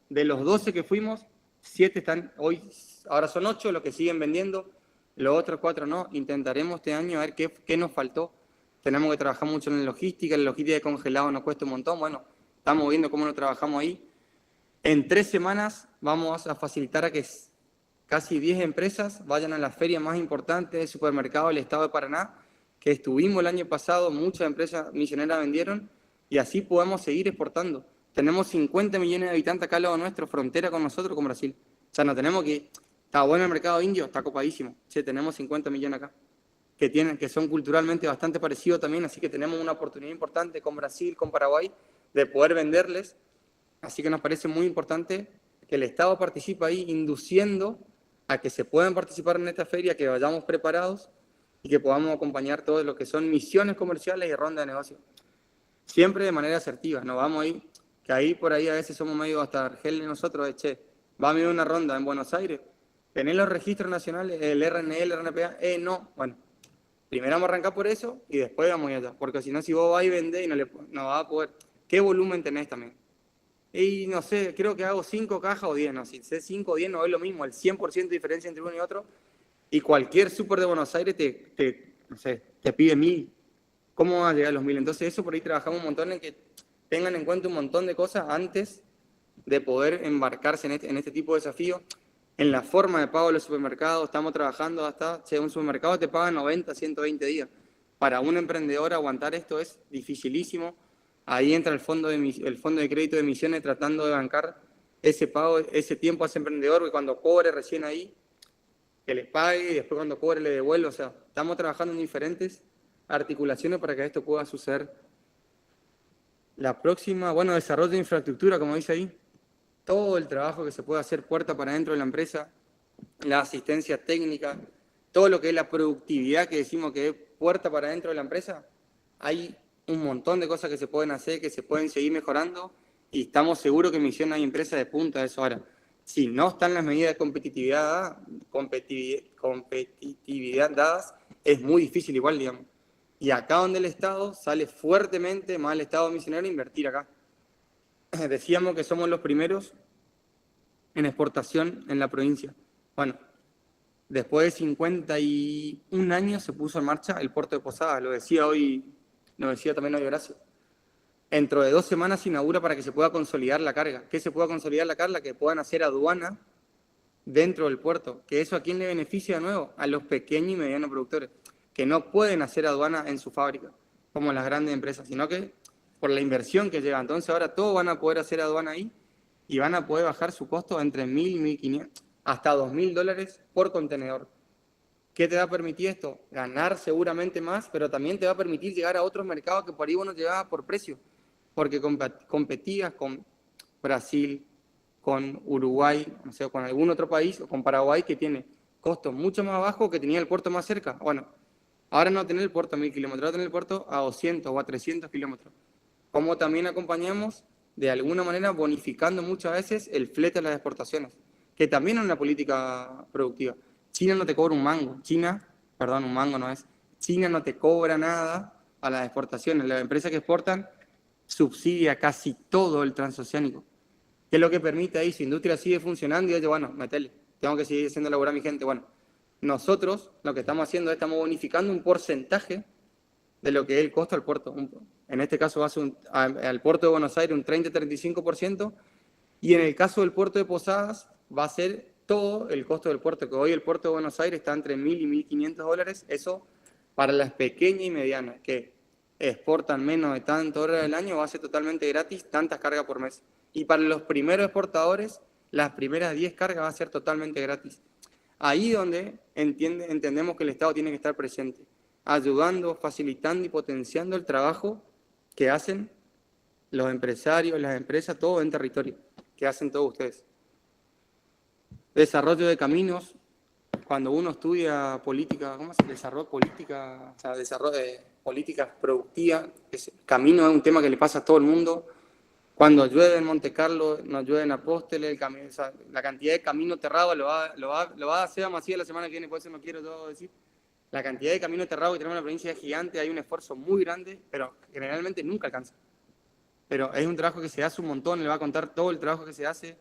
de los 12 que fuimos, 7 están hoy, ahora son 8 los que siguen vendiendo, los otros 4 no. Intentaremos este año a ver qué nos faltó. Tenemos que trabajar mucho en la logística de congelado nos cuesta un montón. Bueno, estamos viendo cómo lo trabajamos ahí. En 3 semanas vamos a facilitar a que casi 10 empresas vayan a la feria más importante de supermercado del estado de Paraná, que estuvimos el año pasado, muchas empresas misioneras vendieron, y así podemos seguir exportando. Tenemos 50 millones de habitantes acá al lado nuestro, frontera con nosotros, con Brasil. O sea, no tenemos que... Está bueno el mercado indio, está copadísimo. Sí, tenemos 50 millones acá, que son culturalmente bastante parecidos también, así que tenemos una oportunidad importante con Brasil, con Paraguay, de poder venderles. Así que nos parece muy importante que el Estado participe ahí, induciendo a que se puedan participar en esta feria, que vayamos preparados y que podamos acompañar todo lo que son misiones comerciales y ronda de negocios. Siempre de manera asertiva, no vamos ahí, que ahí por ahí a veces somos medio hasta argel nosotros, vamos a ir a una ronda en Buenos Aires, tener los registros nacionales, el RNE, el RNPA, no, bueno, primero vamos a arrancar por eso y después vamos allá, porque si no, si vos vas y vendés y no vas a poder, ¿qué volumen tenés también? Y no sé, creo que hago 5 cajas o 10, no, si sé 5 o 10 no es lo mismo, el 100% de diferencia entre uno y otro, y cualquier súper de Buenos Aires te pide 1000. ¿Cómo van a llegar a los 1000? Entonces eso por ahí trabajamos un montón en que tengan en cuenta un montón de cosas antes de poder embarcarse en este tipo de desafío. En la forma de pago de los supermercados, estamos trabajando hasta, un supermercado te paga 90, 120 días. Para un emprendedor aguantar esto es dificilísimo. Ahí entra el fondo de crédito de Misiones tratando de bancar ese pago, ese tiempo a ese emprendedor, que cuando cobre recién ahí, que les pague y después cuando cobre le devuelve. O sea, estamos trabajando en diferentes articulaciones para que esto pueda suceder. La próxima, bueno, desarrollo de infraestructura, como dice ahí. Todo el trabajo que se puede hacer puerta para dentro de la empresa, la asistencia técnica, todo lo que es la productividad que decimos que es puerta para dentro de la empresa, hay un montón de cosas que se pueden hacer, que se pueden seguir mejorando y estamos seguros que en Misión hay empresas de punta de eso. Ahora, si no están las medidas de competitividad dadas, es muy difícil igual, digamos. Y acá donde el Estado sale fuertemente, más el Estado misionero, a invertir acá. Decíamos que somos los primeros en exportación en la provincia. Bueno, después de 51 años se puso en marcha el puerto de Posadas, lo decía también hoy Horacio. Dentro de 2 semanas se inaugura para que se pueda consolidar la carga. ¿Qué se pueda consolidar la carga? Que puedan hacer aduana dentro del puerto. ¿Que eso a quién le beneficia de nuevo? A los pequeños y medianos productores, que no pueden hacer aduana en su fábrica, como las grandes empresas, sino que por la inversión que lleva. Entonces ahora todos van a poder hacer aduana ahí y van a poder bajar su costo entre 1.000 y 1.500, hasta $2.000 por contenedor. ¿Qué te va a permitir esto? Ganar seguramente más, pero también te va a permitir llegar a otros mercados que por ahí vos no llegabas por precio, porque competías con Brasil, con Uruguay, no sé, con algún otro país, o con Paraguay, que tiene costos mucho más bajos, que tenía el puerto más cerca. Bueno, ahora no tener el puerto a 1.000 kilómetros, ahora tener el puerto a 200 o a 300 kilómetros. Como también acompañamos, de alguna manera, bonificando muchas veces el flete a las exportaciones, que también es una política productiva. China no te cobra un mango. China no te cobra nada a las exportaciones. Las empresas que exportan subsidia casi todo el transoceánico. ¿Qué es lo que permite ahí? Su industria sigue funcionando y dice, bueno, metele, tengo que seguir haciendo laburar a mi gente. Bueno, nosotros lo que estamos haciendo es estamos bonificando un porcentaje de lo que es el costo al puerto. En este caso va a ser al puerto de Buenos Aires un 30-35%, y en el caso del puerto de Posadas va a ser todo el costo del puerto, que hoy el puerto de Buenos Aires está entre $1.000 y $1.500. Eso para las pequeñas y medianas que exportan menos de tantas horas del año va a ser totalmente gratis, tantas cargas por mes. Y para los primeros exportadores, las primeras 10 cargas va a ser totalmente gratis. Ahí donde entendemos que el Estado tiene que estar presente, ayudando, facilitando y potenciando el trabajo que hacen los empresarios, las empresas, todo en territorio, que hacen todos ustedes. Desarrollo de caminos. Cuando uno estudia política, ¿cómo se desarrolla política? O sea, desarrollo de políticas productivas. Camino es un tema que le pasa a todo el mundo. Cuando llueve en Monte Carlo, no llueve en Apóstoles, o sea, la cantidad de camino aterrado lo va a hacer a Macías la semana que viene, por eso no quiero todo decir. La cantidad de camino aterrado que tenemos en la provincia es gigante, hay un esfuerzo muy grande, pero generalmente nunca alcanza. Pero es un trabajo que se hace un montón, le va a contar todo el trabajo que se hace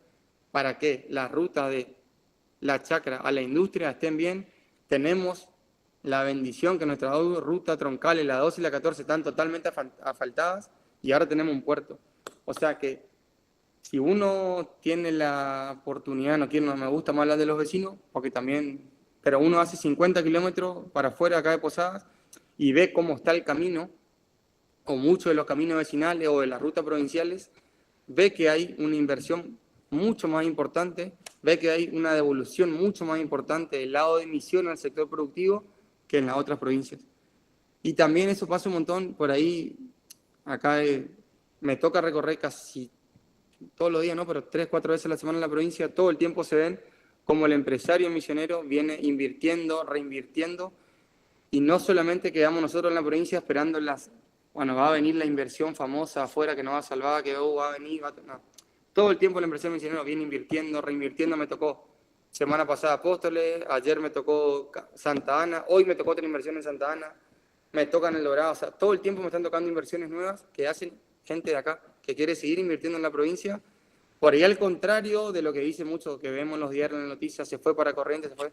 para que las rutas de la chacra a la industria estén bien. Tenemos la bendición que nuestras dos rutas troncales, la 12 y la 14, están totalmente asfaltadas y ahora tenemos un puerto. O sea que si uno tiene la oportunidad, no me gusta más hablar de los vecinos, porque también, pero uno hace 50 kilómetros para afuera acá de Posadas y ve cómo está el camino, o muchos de los caminos vecinales o de las rutas provinciales, ve que hay una inversión mucho más importante, ve que hay una devolución mucho más importante del lado de emisión al sector productivo que en las otras provincias. Y también eso pasa un montón por ahí, acá me toca recorrer casi todos los días, ¿no? Pero 3-4 veces a la semana en la provincia, todo el tiempo se ven como el empresario misionero viene invirtiendo, reinvirtiendo, y no solamente quedamos nosotros en la provincia esperando va a venir la inversión famosa afuera que nos va a salvar, que va a venir, no. Todo el tiempo el empresario misionero viene invirtiendo, reinvirtiendo. Me tocó semana pasada Apóstoles, ayer me tocó Santa Ana, hoy me tocó otra inversión en Santa Ana, me tocan El Dorado, o sea, todo el tiempo me están tocando inversiones nuevas que hacen gente de acá, que quiere seguir invirtiendo en la provincia. Por ahí al contrario de lo que dice mucho, que vemos en los diarios, en las noticias, se fue para Corrientes, se fue.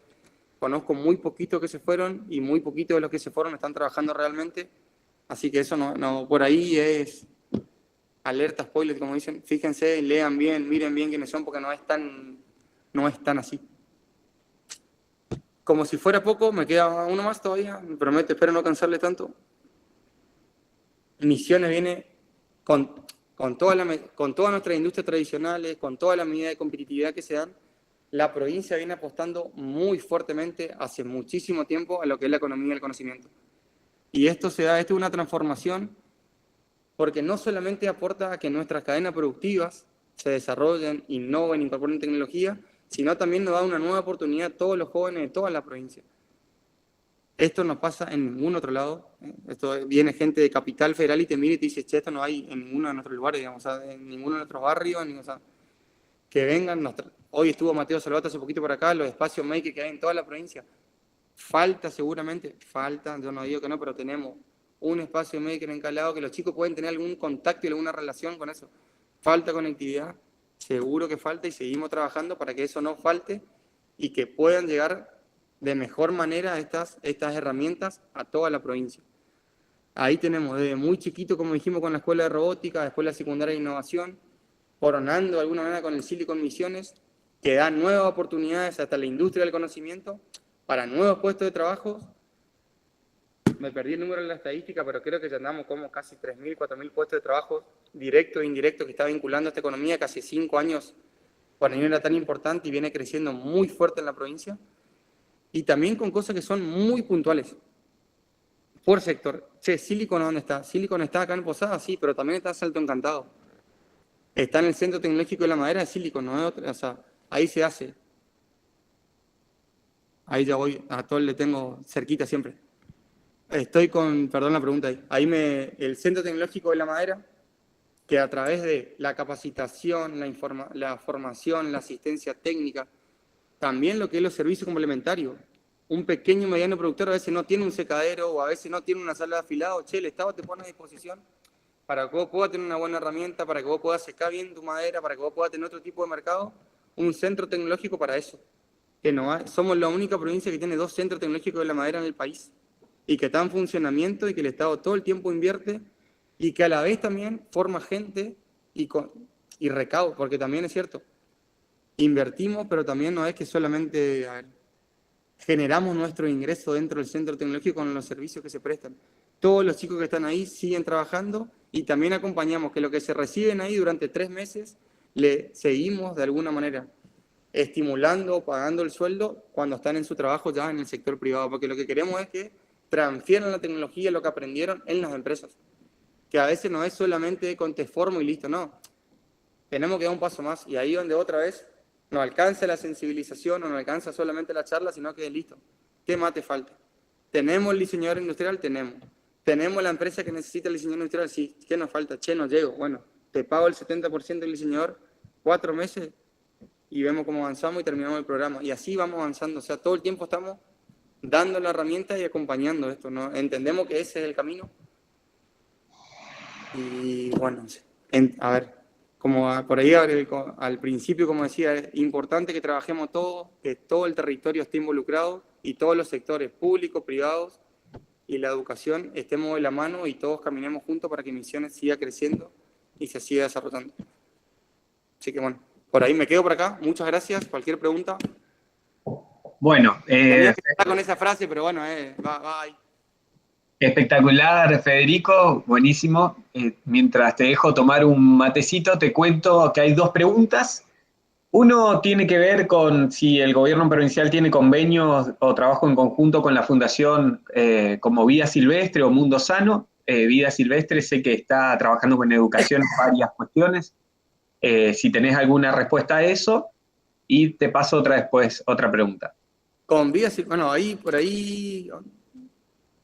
Conozco muy poquitos que se fueron y muy poquitos de los que se fueron están trabajando realmente. Así que eso no por ahí es alerta spoiler, como dicen. Fíjense, lean bien, miren bien quiénes son, porque no es tan así. Como si fuera poco, me queda uno más todavía, me prometo, espero no cansarle tanto. Misiones viene con todas nuestras industrias tradicionales, con todas las medidas de competitividad que se dan, la provincia viene apostando muy fuertemente hace muchísimo tiempo a lo que es la economía del conocimiento. Y esto es una transformación porque no solamente aporta a que nuestras cadenas productivas se desarrollen, innoven, incorporen tecnología, sino también nos da una nueva oportunidad a todos los jóvenes de toda la provincia. Esto no pasa en ningún otro lado. Esto viene gente de Capital Federal y te mira y te dice, che, esto no hay en ninguno de nuestros lugares, digamos, o sea, en ninguno de nuestros barrios, o sea, que vengan. Hoy estuvo Mateo Salvato hace poquito por acá, los espacios maker que hay en toda la provincia. Falta seguramente, yo no digo que no, pero tenemos un espacio maker en cada lado que los chicos pueden tener algún contacto y alguna relación con eso. Falta conectividad, seguro que falta y seguimos trabajando para que eso no falte y que puedan llegar de mejor manera estas herramientas a toda la provincia. Ahí tenemos desde muy chiquito, como dijimos, con la escuela de robótica, después la secundaria de innovación, coronando de alguna manera con el Silicon Misiones, que da nuevas oportunidades hasta la industria del conocimiento para nuevos puestos de trabajo. Me perdí el número de la estadística, pero creo que ya andamos como casi 3.000, 4.000 puestos de trabajo directos e indirectos que está vinculando a esta economía, casi 5 años, para mí era tan importante y viene creciendo muy fuerte en la provincia. Y también con cosas que son muy puntuales. Por sector. Che, Silicon, ¿dónde está? Silicon está acá en Posada, sí, pero también está en Salto Encantado. Está en el Centro Tecnológico de la Madera de Silicon, no es otra, o sea, ahí se hace. Ahí ya voy, a todo le tengo cerquita siempre. Estoy con, perdón la pregunta ahí. El Centro Tecnológico de la Madera, que a través de la capacitación, la formación, la asistencia técnica, también lo que es los servicios complementarios. Un pequeño y mediano productor a veces no tiene un secadero o a veces no tiene una sala de afilado. Che, el Estado te pone a disposición para que vos puedas tener una buena herramienta, para que vos puedas secar bien tu madera, para que vos puedas tener otro tipo de mercado. Un centro tecnológico para eso. Que somos la única provincia que tiene 2 centros tecnológicos de la madera en el país y que está en funcionamiento y que el Estado todo el tiempo invierte y que a la vez también forma gente y recaudo, porque también es cierto. Invertimos, pero también no es que solamente generamos nuestro ingreso dentro del centro tecnológico con los servicios que se prestan. Todos los chicos que están ahí siguen trabajando y también acompañamos que lo que se reciben ahí durante 3 meses le seguimos de alguna manera estimulando, pagando el sueldo cuando están en su trabajo ya en el sector privado, porque lo que queremos es que transfieran la tecnología, lo que aprendieron en las empresas. Que a veces no es solamente con te formo y listo, no. Tenemos que dar un paso más y ahí donde otra vez no alcanza la sensibilización o no alcanza solamente la charla, sino que listo. ¿Qué más te falta? ¿Tenemos el diseñador industrial? Tenemos. ¿Tenemos la empresa que necesita el diseñador industrial? Sí. ¿Qué nos falta? Che, no llego. Bueno, te pago el 70% del diseñador, 4 meses y vemos cómo avanzamos y terminamos el programa. Y así vamos avanzando. O sea, todo el tiempo estamos dando la herramienta y acompañando esto, ¿no? Entendemos que ese es el camino. Y bueno, a ver. Como por ahí al principio, como decía, es importante que trabajemos todos, que todo el territorio esté involucrado y todos los sectores públicos, privados y la educación estemos de la mano y todos caminemos juntos para que Misiones siga creciendo y se siga desarrollando. Así que bueno, por ahí me quedo por acá. Muchas gracias. Cualquier pregunta. Bueno, tenía que estar con esa frase, pero bueno, va ahí. Espectacular, Federico, buenísimo. Mientras te dejo tomar un matecito, te cuento que hay 2 preguntas. Uno tiene que ver con si el gobierno provincial tiene convenios o trabajo en conjunto con la fundación como Vida Silvestre o Mundo Sano. Vida Silvestre sé que está trabajando con educación en varias cuestiones. Si tenés alguna respuesta a eso, y te paso otra pregunta. Con Vida Silvestre, bueno, ahí por ahí...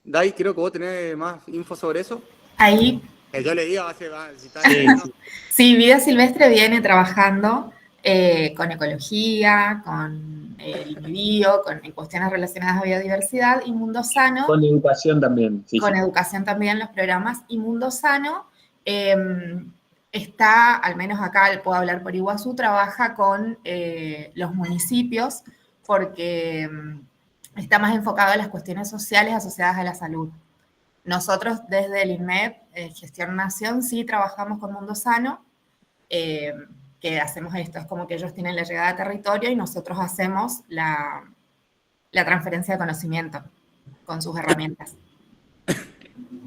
Dai, creo que vos tenés más info sobre eso. Ahí. Yo le digo, Sí, Vida Silvestre viene trabajando con ecología, con el medio, con cuestiones relacionadas a biodiversidad y Mundo Sano. Con educación también. Sí, con educación también los programas. Y Mundo Sano está, al menos acá puedo hablar por Iguazú, trabaja con los municipios porque... está más enfocado a las cuestiones sociales asociadas a la salud. Nosotros desde el INMEP, Gestión Nación, sí trabajamos con Mundo Sano, que hacemos esto, es como que ellos tienen la llegada a territorio y nosotros hacemos la transferencia de conocimiento con sus herramientas.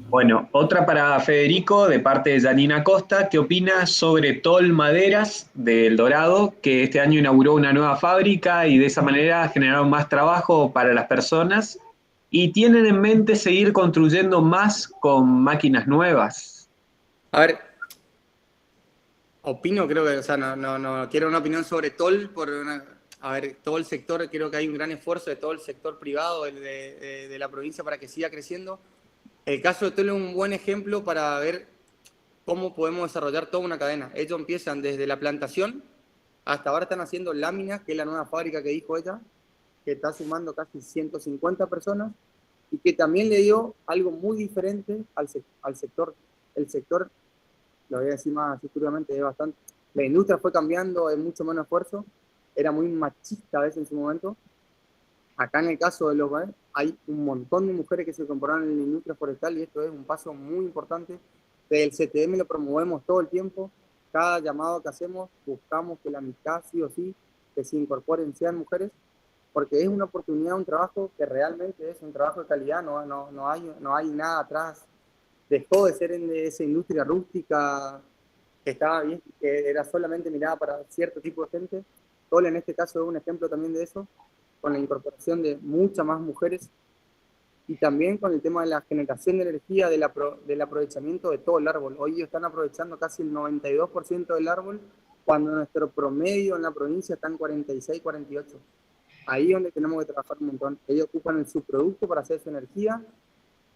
Bueno, otra para Federico, de parte de Janina Costa. ¿Qué opina sobre Tol Maderas de El Dorado, que este año inauguró una nueva fábrica y de esa manera generaron más trabajo para las personas? ¿Y tienen en mente seguir construyendo más con máquinas nuevas? A ver, opino, creo que, o sea, no quiero una opinión sobre Tol, a ver, todo el sector, creo que hay un gran esfuerzo de todo el sector privado de la provincia para que siga creciendo. El caso de Tol es un buen ejemplo para ver cómo podemos desarrollar toda una cadena. Ellos empiezan desde la plantación, hasta ahora están haciendo láminas, que es la nueva fábrica que dijo ella, que está sumando casi 150 personas, y que también le dio algo muy diferente al sector. El sector, lo voy a decir más estructuralmente, es bastante. La industria fue cambiando, es mucho menos esfuerzo, era muy machista a veces en su momento. Acá en el caso de los BAE, hay un montón de mujeres que se incorporaron en la industria forestal y esto es un paso muy importante. Desde el CTM lo promovemos todo el tiempo. Cada llamado que hacemos buscamos que la mitad, sí o sí, que se incorporen sean mujeres, porque es una oportunidad, un trabajo que realmente es un trabajo de calidad, no hay nada atrás. Dejó de ser en esa industria rústica que estaba bien, que era solamente mirada para cierto tipo de gente. Tol en este caso es un ejemplo también de eso, con la incorporación de muchas más mujeres y también con el tema de la generación de energía, del aprovechamiento de todo el árbol. Hoy ellos están aprovechando casi el 92% del árbol, cuando nuestro promedio en la provincia está en 46, 48. Ahí es donde tenemos que trabajar un montón. Ellos ocupan el subproducto para hacer su energía,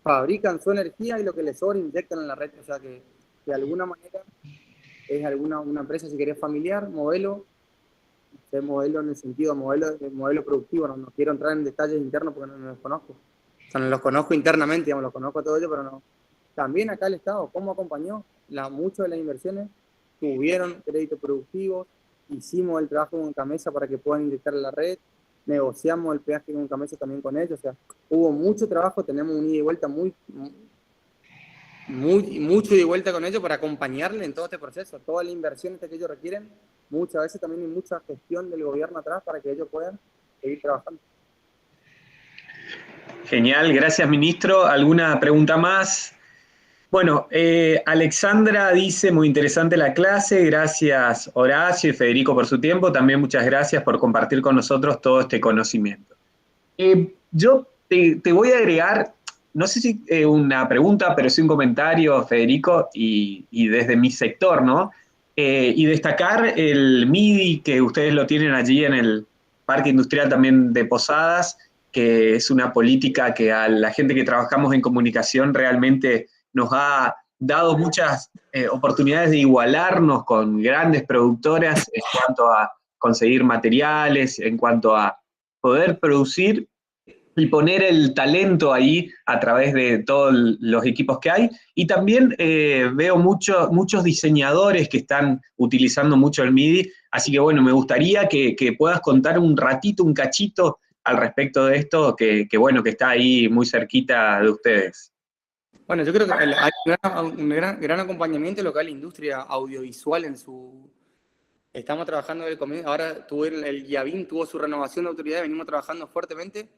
fabrican su energía y lo que les sobra inyectan en la red. O sea que de alguna manera es una empresa, si querés, familiar, modelo en el sentido modelo productivo. No quiero entrar en detalles internos porque no los conozco. O sea, no los conozco internamente, digamos, los conozco a todos ellos, pero no. También acá el Estado, ¿cómo acompañó? Muchas de las inversiones tuvieron crédito productivo, hicimos el trabajo con Camesa para que puedan inyectar en la red, negociamos el peaje con Camesa también con ellos, o sea, hubo mucho trabajo, tenemos un ida y vuelta mucho ida y vuelta con ellos para acompañarle en todo este proceso, toda la inversión que ellos requieren, muchas veces también hay mucha gestión del gobierno atrás para que ellos puedan seguir trabajando. Genial, gracias ministro. ¿Alguna pregunta más? Bueno, Alexandra dice, muy interesante la clase, gracias Horacio y Federico por su tiempo, también muchas gracias por compartir con nosotros todo este conocimiento. Yo te voy a agregar, no sé si una pregunta, pero sí un comentario, Federico, y desde mi sector, ¿no? Y destacar el MIDI, que ustedes lo tienen allí en el Parque Industrial también de Posadas, que es una política que a la gente que trabajamos en comunicación realmente nos ha dado muchas oportunidades de igualarnos con grandes productoras en cuanto a conseguir materiales, en cuanto a poder producir y poner el talento ahí a través de todos los equipos que hay. Y también veo muchos diseñadores que están utilizando mucho el MIDI, así que bueno, me gustaría que puedas contar un ratito, un cachito al respecto de esto, que bueno, que está ahí muy cerquita de ustedes. Bueno, yo creo que hay un gran acompañamiento de lo que es la industria audiovisual en su... Estamos trabajando en el comienzo, ahora el Yavín tuvo su renovación de autoridad, venimos trabajando fuertemente.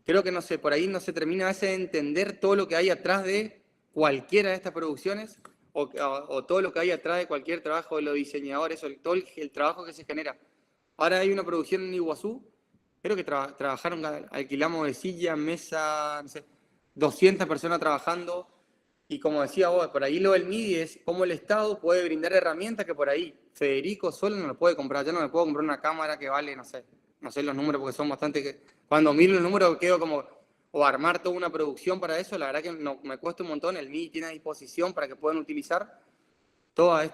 Creo que, no sé, por ahí no se termina a veces de entender todo lo que hay atrás de cualquiera de estas producciones o todo lo que hay atrás de cualquier trabajo de los diseñadores, o todo el trabajo que se genera. Ahora hay una producción en Iguazú, creo que trabajaron, alquilamos de silla, mesa, no sé, 200 personas trabajando. Y como decía vos, por ahí lo del MIDI es cómo el Estado puede brindar herramientas que por ahí Federico solo no lo puede comprar. Yo no me puedo comprar una cámara que vale, no sé los números porque son bastante... Cuando miro los números quedo como... O armar toda una producción para eso, la verdad que me cuesta un montón. El MIDI tiene a disposición para que puedan utilizar todas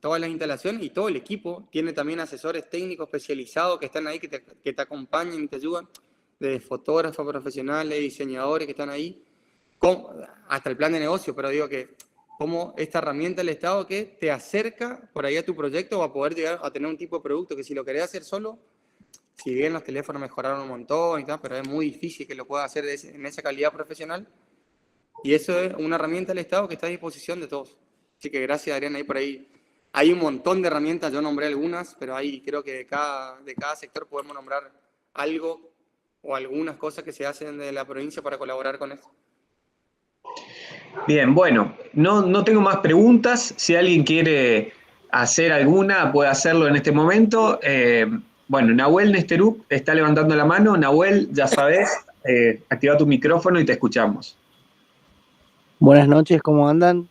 las instalaciones y todo el equipo. Tiene también asesores técnicos especializados que están ahí, que te acompañan y te ayudan. Desde fotógrafos profesionales, diseñadores que están ahí. Hasta el plan de negocio, pero digo que como esta herramienta del Estado que te acerca por ahí a tu proyecto a poder llegar a tener un tipo de producto que si lo querés hacer solo, si bien los teléfonos mejoraron un montón y tal, pero es muy difícil que lo pueda hacer en esa calidad profesional. Y eso es una herramienta del Estado que está a disposición de todos. Así que gracias, Adrián, ahí por ahí. Hay un montón de herramientas, yo nombré algunas, pero ahí creo que de cada sector podemos nombrar algo o algunas cosas que se hacen de la provincia para colaborar con esto. Bien, bueno, no tengo más preguntas. Si alguien quiere hacer alguna, puede hacerlo en este momento. Bueno, Nahuel Nesterup está levantando la mano. Nahuel, ya sabes, activa tu micrófono y te escuchamos. Buenas noches, ¿cómo andan?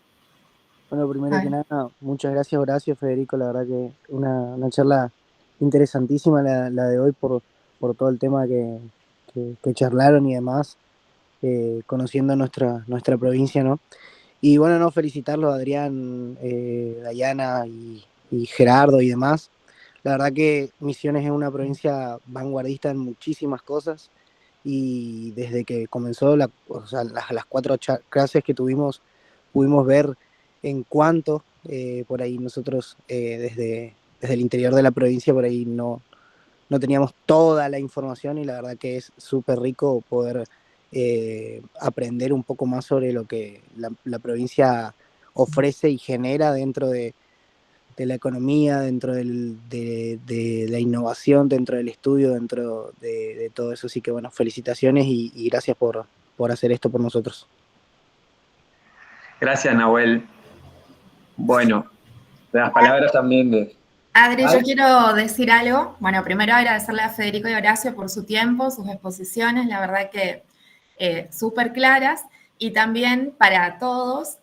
Bueno, primero Ay. que nada, muchas gracias Horacio, Federico, la verdad que una charla interesantísima la de hoy por todo el tema que charlaron y demás, conociendo nuestra provincia, ¿no? Y bueno, no, felicitarlos a Adrián, Dayana y Gerardo y demás. La verdad que Misiones es una provincia vanguardista en muchísimas cosas y desde que comenzó o sea, las 4 clases que tuvimos, pudimos ver en cuánto por ahí nosotros desde el interior de la provincia por ahí no teníamos toda la información y la verdad que es súper rico poder aprender un poco más sobre lo que la provincia ofrece y genera dentro de la economía, dentro de la innovación, dentro del estudio, dentro de todo eso. Así que bueno, felicitaciones y gracias por hacer esto por nosotros. Gracias, Nahuel. Bueno, las palabras también de... Adri, yo quiero decir algo. Bueno, primero agradecerle a Federico y Horacio por su tiempo, sus exposiciones, la verdad que súper claras. Y también para todos,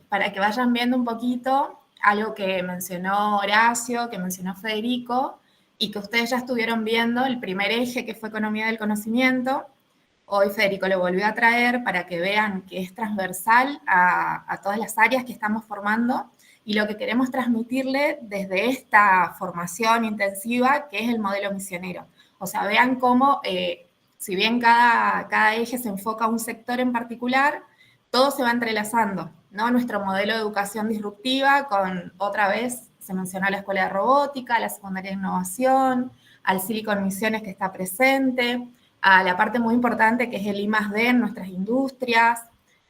para que vayan viendo un poquito algo que mencionó Horacio, que mencionó Federico, y que ustedes ya estuvieron viendo, el primer eje que fue economía del conocimiento. Hoy Federico lo volvió a traer para que vean que es transversal a todas las áreas que estamos formando y lo que queremos transmitirle desde esta formación intensiva que es el modelo misionero. O sea, vean cómo, si bien cada eje se enfoca a un sector en particular, todo se va entrelazando, ¿no? Nuestro modelo de educación disruptiva con, otra vez, se mencionó la escuela de robótica, la secundaria de innovación, al Silicon Misiones que está presente, a la parte muy importante que es el I+D en nuestras industrias.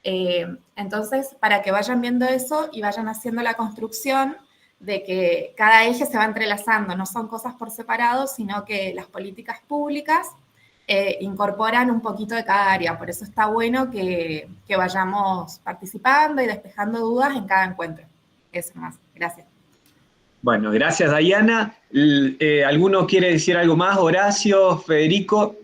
Entonces, para que vayan viendo eso y vayan haciendo la construcción de que cada eje se va entrelazando, no son cosas por separado, sino que las políticas públicas incorporan un poquito de cada área. Por eso está bueno que vayamos participando y despejando dudas en cada encuentro. Eso más. Gracias. Bueno, gracias, Dayana. ¿Alguno quiere decir algo más? Horacio, Federico.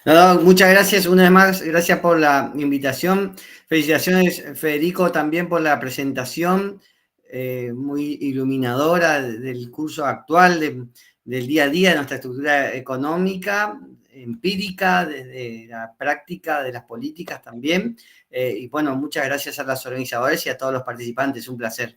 No, muchas gracias, una vez más, gracias por la invitación. Felicitaciones, Federico, también por la presentación muy iluminadora del curso actual, del día a día de nuestra estructura económica, empírica, desde la práctica de las políticas también. Y bueno, muchas gracias a los organizadores y a todos los participantes, un placer.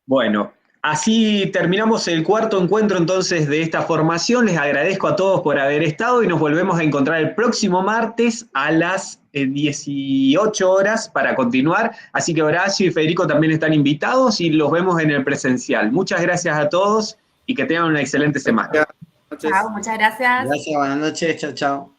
Bueno, así terminamos el cuarto encuentro entonces de esta formación. Les agradezco a todos por haber estado y nos volvemos a encontrar el próximo martes a las 18 horas para continuar. Así que Horacio y Federico también están invitados y los vemos en el presencial. Muchas gracias a todos y que tengan una excelente semana. Chao, muchas gracias. Gracias, buenas noches, chao, chao.